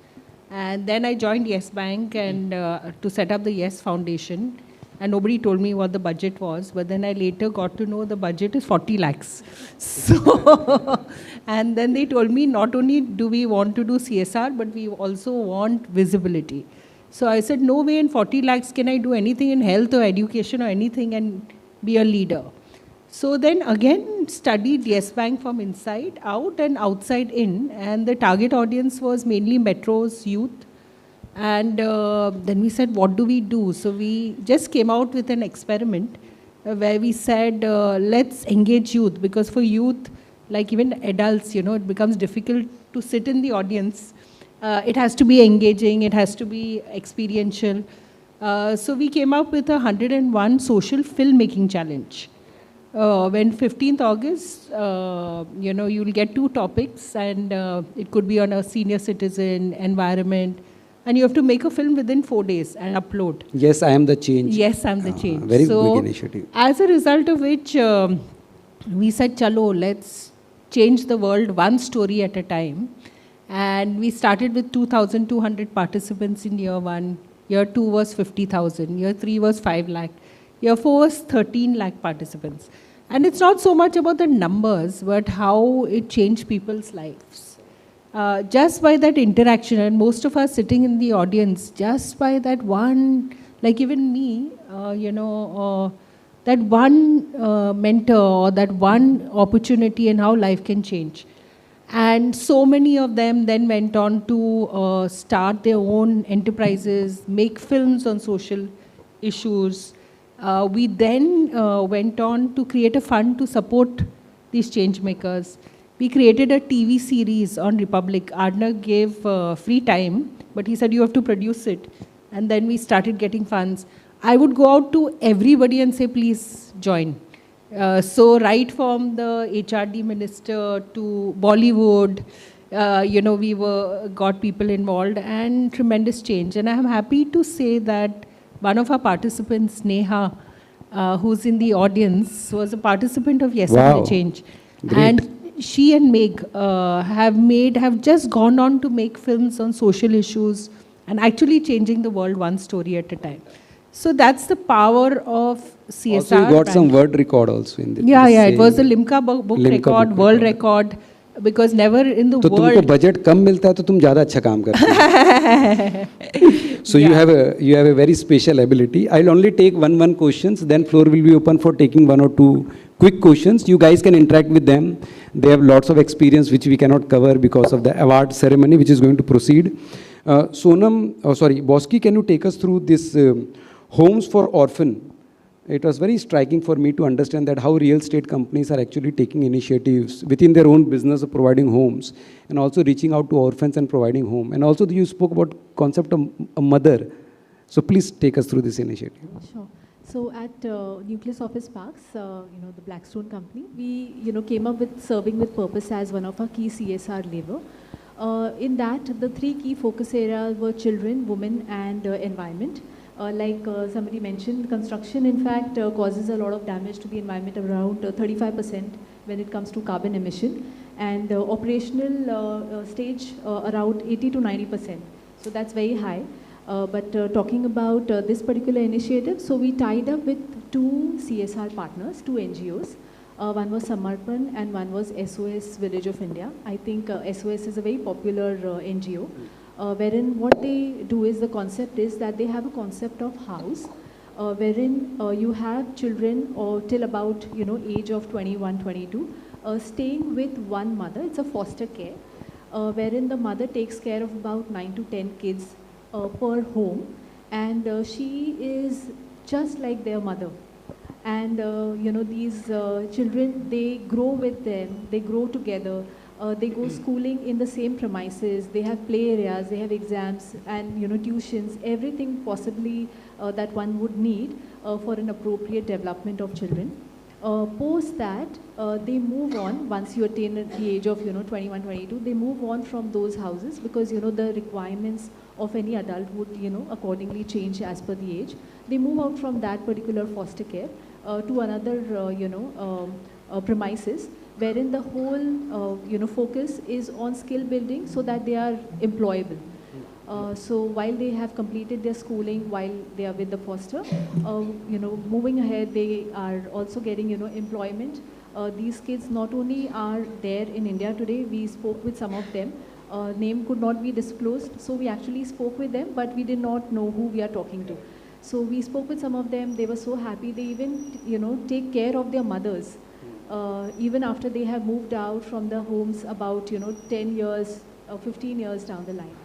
And then I joined Yes Bank and to set up the Yes Foundation. And nobody told me what the budget was, but then I later got to know the budget is 40 lakhs. So, and then they told me not only do we want to do CSR, but we also want visibility. So I said, no way in 40 lakhs can I do anything in health or education or anything and be a leader. So then again studied Yes Bank from inside out and outside in, and the target audience was mainly metros, youth. And then we said, what do we do? So we just came out with an experiment where we said, let's engage youth, because for youth, like even adults, it becomes difficult to sit in the audience. It has to be engaging, it has to be experiential. So we came up with a 101 social filmmaking challenge. When 15th August, you'll get 2 topics, and it could be on a senior citizen, environment, and you have to make a film within 4 days and upload. Yes, I am the change. Yes, I'm the change. Very big initiative. As a result of which, we said, chalo, let's change the world one story at a time. And we started with 2,200 participants in year 1. Year 2 was 50,000. Year 3 was 5 lakh. Year 4 was 13 lakh participants. And it's not so much about the numbers, but how it changed people's lives. Just by that interaction, and most of us sitting in the audience, just by that one, like even me, that that one mentor or that one opportunity and how life can change. And so many of them then went on to start their own enterprises, make films on social issues. We then went on to create a fund to support these change makers. We created a TV series on Republic. Arnav gave free time, but he said you have to produce it. And then we started getting funds. I would go out to everybody and say, please join. So right from the HRD minister to Bollywood, we got people involved and tremendous change. And I'm happy to say that one of our participants, Neha, who's in the audience, was a participant of Yes Wow. and Change. Great. And she and Meg have just gone on to make films on social issues and actually changing the world one story at a time. So that's the power of CSR. Also, you got some brand. world record also in the Yeah, it same- was a Limca book Limca record, book world record. record, because never in the तो तुमको world. Budget कम मिलता है तो तुम ज़्यादा अच्छा काम करते हो. So you have a very special ability. I'll only take one questions, then floor will be open for taking one or two quick questions. You guys can interact with them. They have lots of experience which we cannot cover because of the award ceremony which is going to proceed. Bosky, can you take us through this homes for orphan? It was very striking for me to understand that how real estate companies are actually taking initiatives within their own business of providing homes and also reaching out to orphans and providing home. And also you spoke about concept of a mother. So please take us through this initiative. Sure. So at Nucleus Office Parks, the Blackstone company, we came up with serving with purpose as one of our key CSR lever. In that, the three key focus areas were children, women, and environment. Like somebody mentioned, construction in fact causes a lot of damage to the environment, around 35% when it comes to carbon emission, and operational stage around 80 to 90%. So that's very high. But talking about this particular initiative, so we tied up with two CSR partners, two NGOs. One was Samarpan and one was SOS Village of India. I think SOS is a very popular NGO. Wherein what they do is, the concept is that they have a concept of house, wherein you have children or till about age of 21, 22, staying with one mother. It's a foster care, wherein the mother takes care of about 9 to 10 kids per home, and she is just like their mother. And these children, they grow with them, they grow together. They go schooling in the same premises, they have play areas, they have exams and tuitions, everything possibly that one would need for an appropriate development of children. Post that, they move on, once you attain the age of 21, 22, they move on from those houses because the requirements of any adult would accordingly change as per the age. They move out from that particular foster care to another premises, wherein the whole focus is on skill building so that they are employable. So while they have completed their schooling, while they are with the foster, moving ahead, they are also getting employment. These kids not only are there in India today, we spoke with some of them. Name could not be disclosed, so we actually spoke with them, but we did not know who we are talking to. So we spoke with some of them. They were so happy. They even take care of their mothers. Even after they have moved out from the homes about 10 years, 15 years down the line.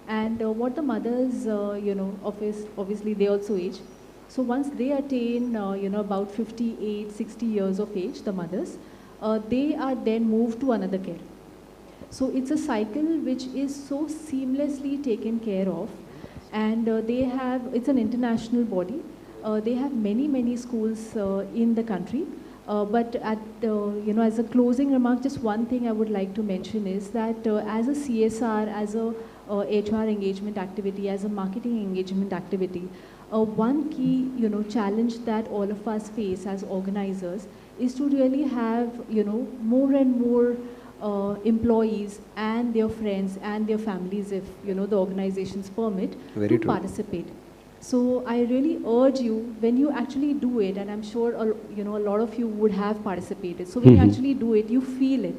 And what the mothers, obviously they also age. So once they attain, about 58, 60 years of age, the mothers, they are then moved to another care. So it's a cycle which is so seamlessly taken care of. And it's an international body. They have many schools in the country. But at as a closing remark, just one thing I would like to mention is that as a CSR, as a HR engagement activity, as a marketing engagement activity, one key challenge that all of us face as organizers is to really have more and more employees and their friends and their families, if the organizations permit, Very to true. participate. So I really urge you, when you actually do it, and I'm sure a lot of you would have participated. So when you actually do it, you feel it.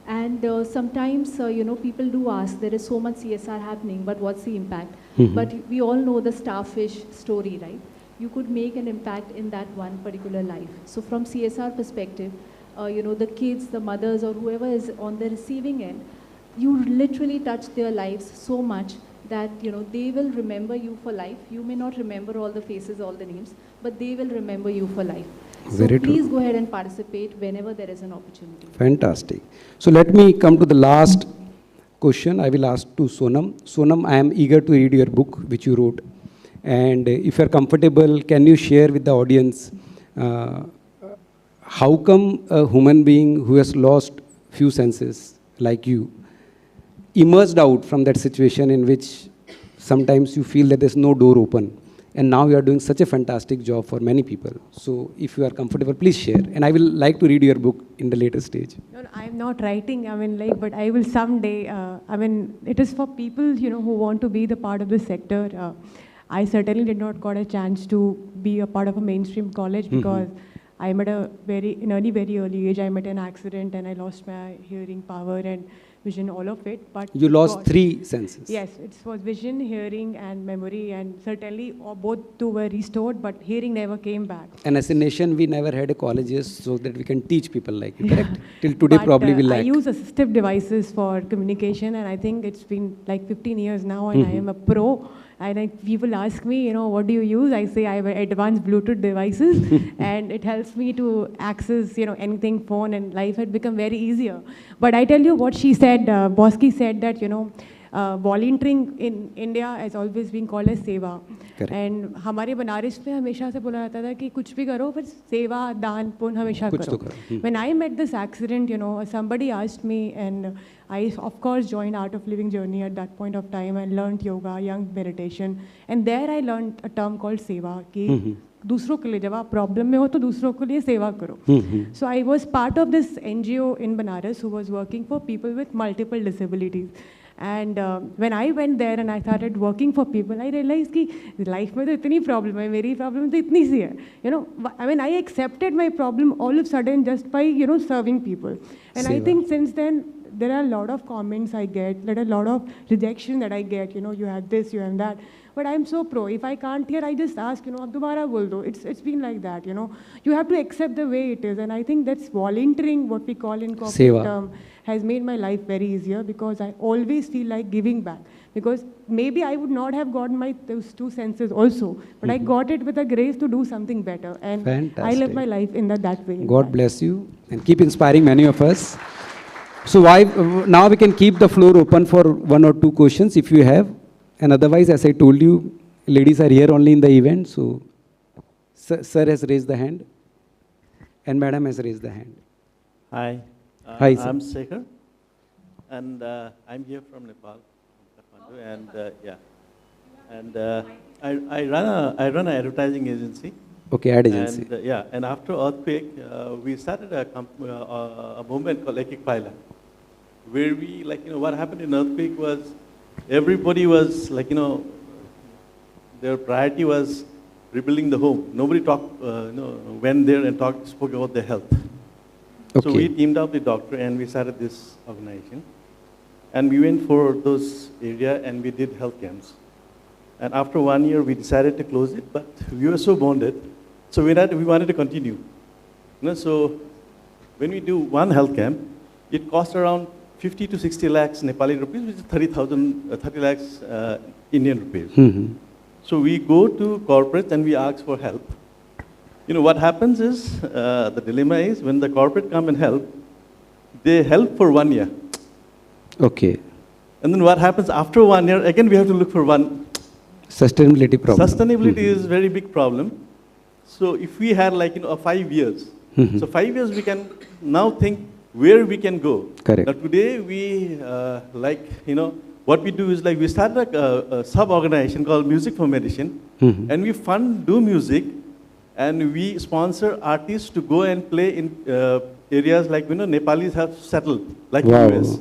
And sometimes people do ask, there is so much CSR happening, but what's the impact? But we all know the starfish story, right? you could make an impact in that one particular life. So from CSR perspective, the kids, the mothers, or whoever is on the receiving end, you literally touch their lives so much that they will remember you for life. You may not remember all the faces, all the names, but they will remember you for life. So Very please true. go ahead and participate whenever there is an opportunity. Fantastic. So let me come to the last question I will ask to Sonam. Sonam, I am eager to read your book which you wrote. And if you are comfortable, can you share with the audience how come a human being who has lost few senses like you emerged out from that situation in which sometimes you feel that there's no door open, and now you are doing such a fantastic job for many people. So if you are comfortable, please share. And I will like to read your book in the later stage. No, I'm not writing, but I will someday, it is for people, who want to be the part of the sector. I certainly did not got a chance to be a part of a mainstream college because I'm at a very early age. I met an accident and I lost my hearing power and vision, all of it. But You lost 3 senses. yes, it was vision, hearing, and memory, and certainly both two were restored, but hearing never came back. And as a nation, we never had a colleges so that we can teach people like you, correct? Till today, But, probably we I lack. use assistive devices for communication, and I think it's been like 15 years now, and I am a pro. And people ask me, what do you use? I say I have advanced Bluetooth devices, and it helps me to access, anything, phone, and life had become very easier. But I tell you what she said, Bosky said that, volunteering in India has always been called as seva. Correct. And हमारे बनारस में हमेशा से बोला जाता था कि कुछ भी करो पर सेवा दान पुण्य हमेशा कुछ तो करो. करो. When I met this accident, somebody asked me, and I of course joined Art of Living Journey at that point of time and learned yoga, young meditation, and there I learned a term called seva कि दूसरों के लिए जब आप problem में हो तो दूसरों के लिए सेवा करो. So I was part of this NGO in Banaras who was working for people with multiple disabilities. And when I went there and I started working for people, I realized कि life में तो इतनी problem है, मेरी problem तो इतनी सी है. I accepted my problem all of a sudden just by, serving people. And I think since then, there are a lot of comments I get, there are a lot of rejection that I get, you have this, you have that. But I'm so pro. If I can't hear, I just ask, ab dobara bol do. It's been like that, You have to accept the way it is. And I think that's volunteering, what we call in corporate Seva. term, has made my life very easier because I always feel like giving back. Because maybe I would not have gotten those 2 senses also, but I got it with a grace to do something better. And I Fantastic. live my life in that way. God bless you and keep inspiring many of us. So now we can keep the floor open for 1 or 2 questions if you have. And otherwise, as I told you, ladies are here only in the event. So sir has raised the hand and madam has raised the hand. Hi. Hi, sir. I'm Sekhar, and I'm here from Nepal, Kathmandu, and and I run an advertising agency. Okay, ad agency. And and after earthquake, we started a movement called Ekik Paila, where we what happened in earthquake was everybody was their priority was rebuilding the home. Nobody went there and spoke about their health. Okay. So we teamed up with doctor and we started this organization. And we went for those area and we did health camps. And after 1 year, we decided to close it, but we were so bonded. So we wanted to continue. So when we do one health camp, it costs around 50 to 60 lakhs Nepali rupees, which is 30 lakhs Indian rupees. So we go to corporates and we ask for help. What happens is, the dilemma is when the corporate come and help, they help for 1 year. Okay. And then what happens after 1 year, again we have to look for one. Sustainability problem. Sustainability is a very big problem. So if we had 5 years, so 5 years we can now think where we can go. Correct. Now today we, what we do is we started a sub-organization called Music for Medicine, and we do music, and we sponsor artists to go and play in areas like, Nepalis have settled, like Wow. US.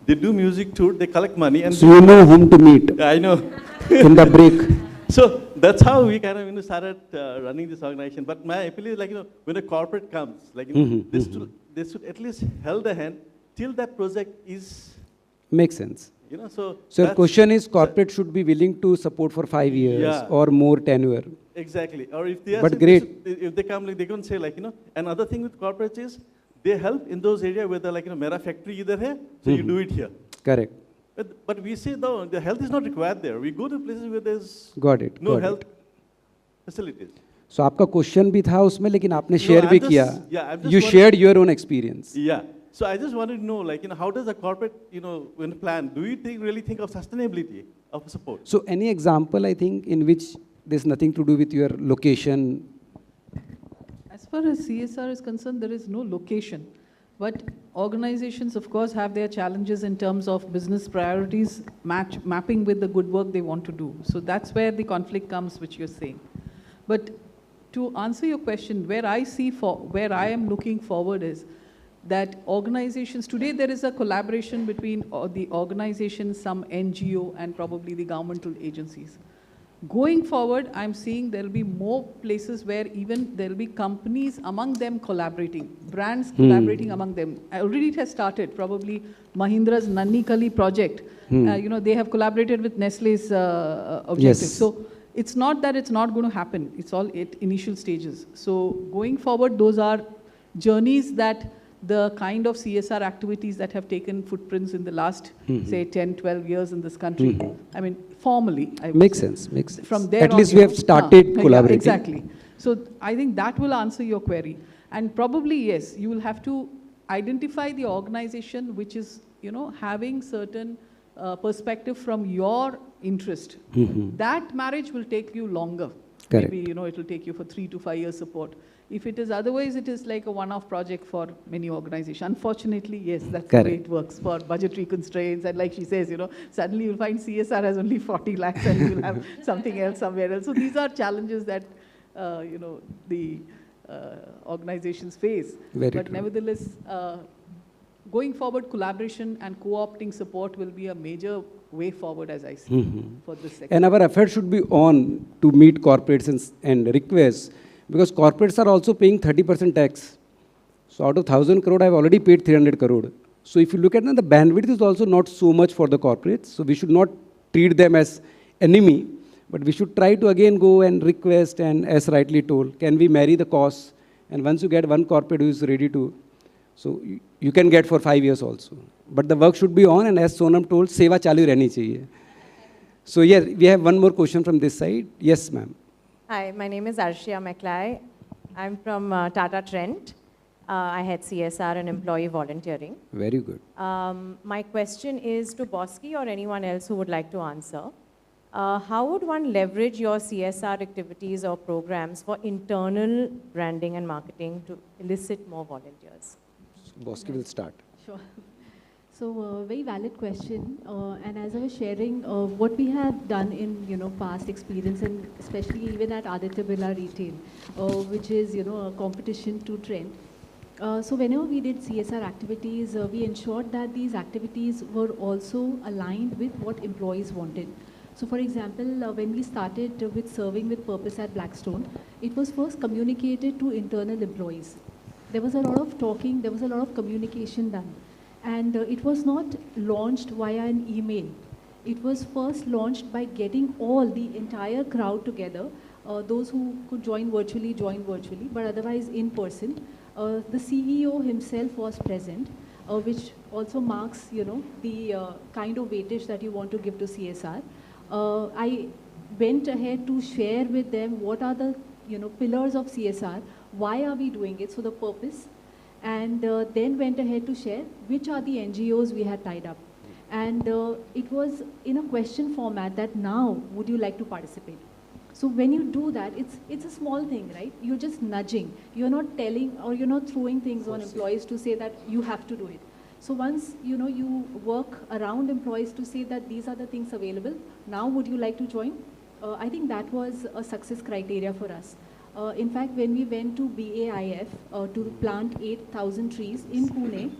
They do music tour, they collect money. And So you know whom to meet I know. in the break. So that's how we kind of started running this organization. But my appeal is when a corporate comes, they should at least hold a hand till that project is, Makes sense. so. So your question is corporate should be willing to support for 5 years Yeah. or more tenure. Exactly. Or if they are, But great. if they come, like, they can say, like, another thing with corporates is they help in those areas where they're like, mera factory idhar hai, so you do it here. Correct. But we say, though, the health is not required there. We go to places where there's got health it. facilities. So आपका question भी था उसमें, लेकिन आपने share भी किया. I'm You shared your own experience. Yeah. So I just wanted to know, like, how does a corporate, when plan, do you really think of sustainability of support? So any example, I think, in which there's nothing to do with your location? As far as CSR is concerned, there is no location. But organizations, of course, have their challenges in terms of business priorities mapping with the good work they want to do. So that's where the conflict comes, which you're saying. But to answer your question, where I am looking forward is that organizations, today there is a collaboration between the organization, some NGO, and probably the governmental agencies. Going forward, I'm seeing there will be more places where even there will be companies among them collaborating, brands collaborating among them. Already it has started, probably Mahindra's Nanni Kali project. They have collaborated with Nestle's objective. Yes. So it's not that it's not going to happen. It's all at initial stages. So going forward, those are journeys that the kind of CSR activities that have taken footprints in the last, say, 10, 12 years in this country. I mean, formally. Makes sense. From there At on, least we have started collaborating. Yeah, exactly. So I think that will answer your query. And probably, yes, you will have to identify the organization which is, having certain perspective from your interest. That marriage will take you longer. Correct. Maybe, it will take you for 3 to 5 years support. If it is otherwise, it is like a one-off project for many organizations. Unfortunately, yes, that's the way it works for budgetary constraints. And like she says, suddenly you'll find CSR has only 40 lakhs and you'll have something else somewhere else. So these are challenges that, the organizations face. Very but true. nevertheless, going forward, collaboration and co-opting support will be a major way forward, as I see, for this sector. And our effort should be on to meet corporates and requests, because corporates are also paying 30% tax. So out of 1,000 crore, I've already paid 300 crore. So if you look at it, the bandwidth is also not so much for the corporates. So we should not treat them as enemy, but we should try to again go and request, and as rightly told, can we marry the costs? And once you get one corporate who is ready to, so you can get for 5 years also. But the work should be on, and as Sonam told, seva chalu rehni chahiye. So yeah, we have one more question from this side. Yes, ma'am. Hi, my name is Arshia McLay. I'm from Tata Trent. I had CSR and employee volunteering. Very good. My question is to Bosky or anyone else who would like to answer. How would one leverage your CSR activities or programs for internal branding and marketing to elicit more volunteers? Bosky will start. Sure. So very valid question, and as I was sharing, what we have done in past experience, and especially even at Aditya Birla Retail, which is a competition to trend. So whenever we did CSR activities, we ensured that these activities were also aligned with what employees wanted. So for example, when we started with serving with purpose at Blackstone, it was first communicated to internal employees. There was a lot of talking, there was a lot of communication done. And it was not launched via an email. It was first launched by getting the entire crowd together. Those who could join virtually, but otherwise in person. The CEO himself was present, which also marks, the kind of weightage that you want to give to CSR. I went ahead to share with them what are the, pillars of CSR, why are we doing it, so the purpose. And then went ahead to share which are the NGOs we had tied up. And it was in a question format that now, would you like to participate? So when you do that, it's a small thing, right? You're just nudging. You're not telling or you're not throwing things on employees to say that you have to do it. So once, you work around employees to say that these are the things available, now would you like to join? I think that was a success criteria for us. In fact, when we went to BAIF to plant 8,000 trees in Pune,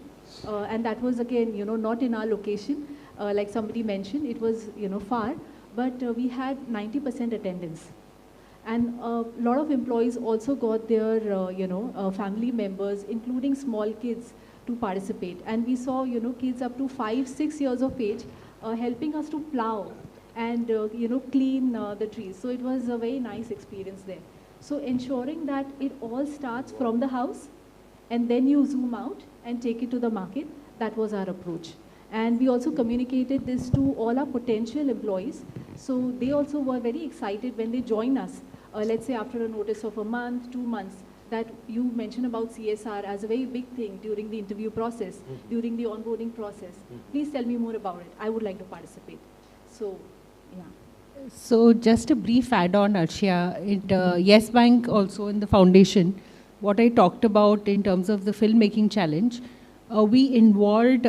and that was again, not in our location, like somebody mentioned, it was, far, but we had 90% attendance. And a lot of employees also got their, family members, including small kids, to participate. And we saw, kids up to 5, 6 years of age helping us to plow. and clean the trees. So it was a very nice experience there. So ensuring that it all starts from the house and then you zoom out and take it to the market, that was our approach. And we also communicated this to all our potential employees. So they also were very excited when they join us, let's say after a notice of a month, 2 months, that you mentioned about CSR as a very big thing during the interview process, during the onboarding process. Please tell me more about it. I would like to participate. So, yeah. So just a brief add-on, Arshia. Yes Bank also in the foundation, what I talked about in terms of the filmmaking challenge, we involved,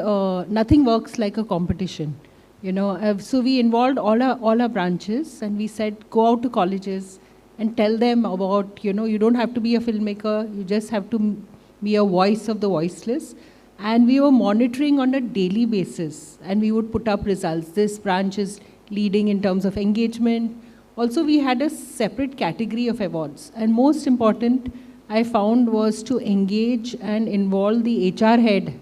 nothing works like a competition. So we involved all our branches, and we said, go out to colleges and tell them about, you don't have to be a filmmaker, you just have to be a voice of the voiceless. And we were monitoring on a daily basis, and we would put up results. This branch is leading in terms of engagement. Also, we had a separate category of awards. And most important, I found, was to engage and involve the HR head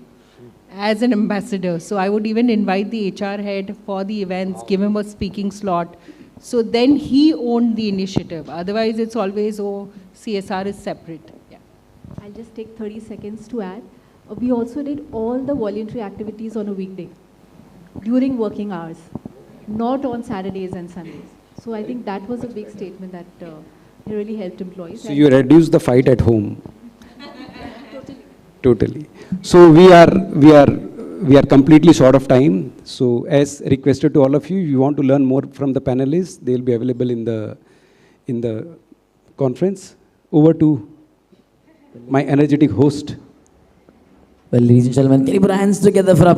as an ambassador. So I would even invite the HR head for the events, give him a speaking slot. So then he owned the initiative. Otherwise, it's always, oh, CSR is separate. Yeah. I'll just take 30 seconds to add. We also did all the voluntary activities on a weekday during working hours, not on Saturdays and Sundays. So I think that was a big statement that really helped employees. So you reduce the fight at home. Totally. So we are completely short of time. So as requested to all of you, you want to learn more from the panelists, they'll be available in the conference. Over to my energetic host. Well, ladies and gentlemen, can you put your hands together for our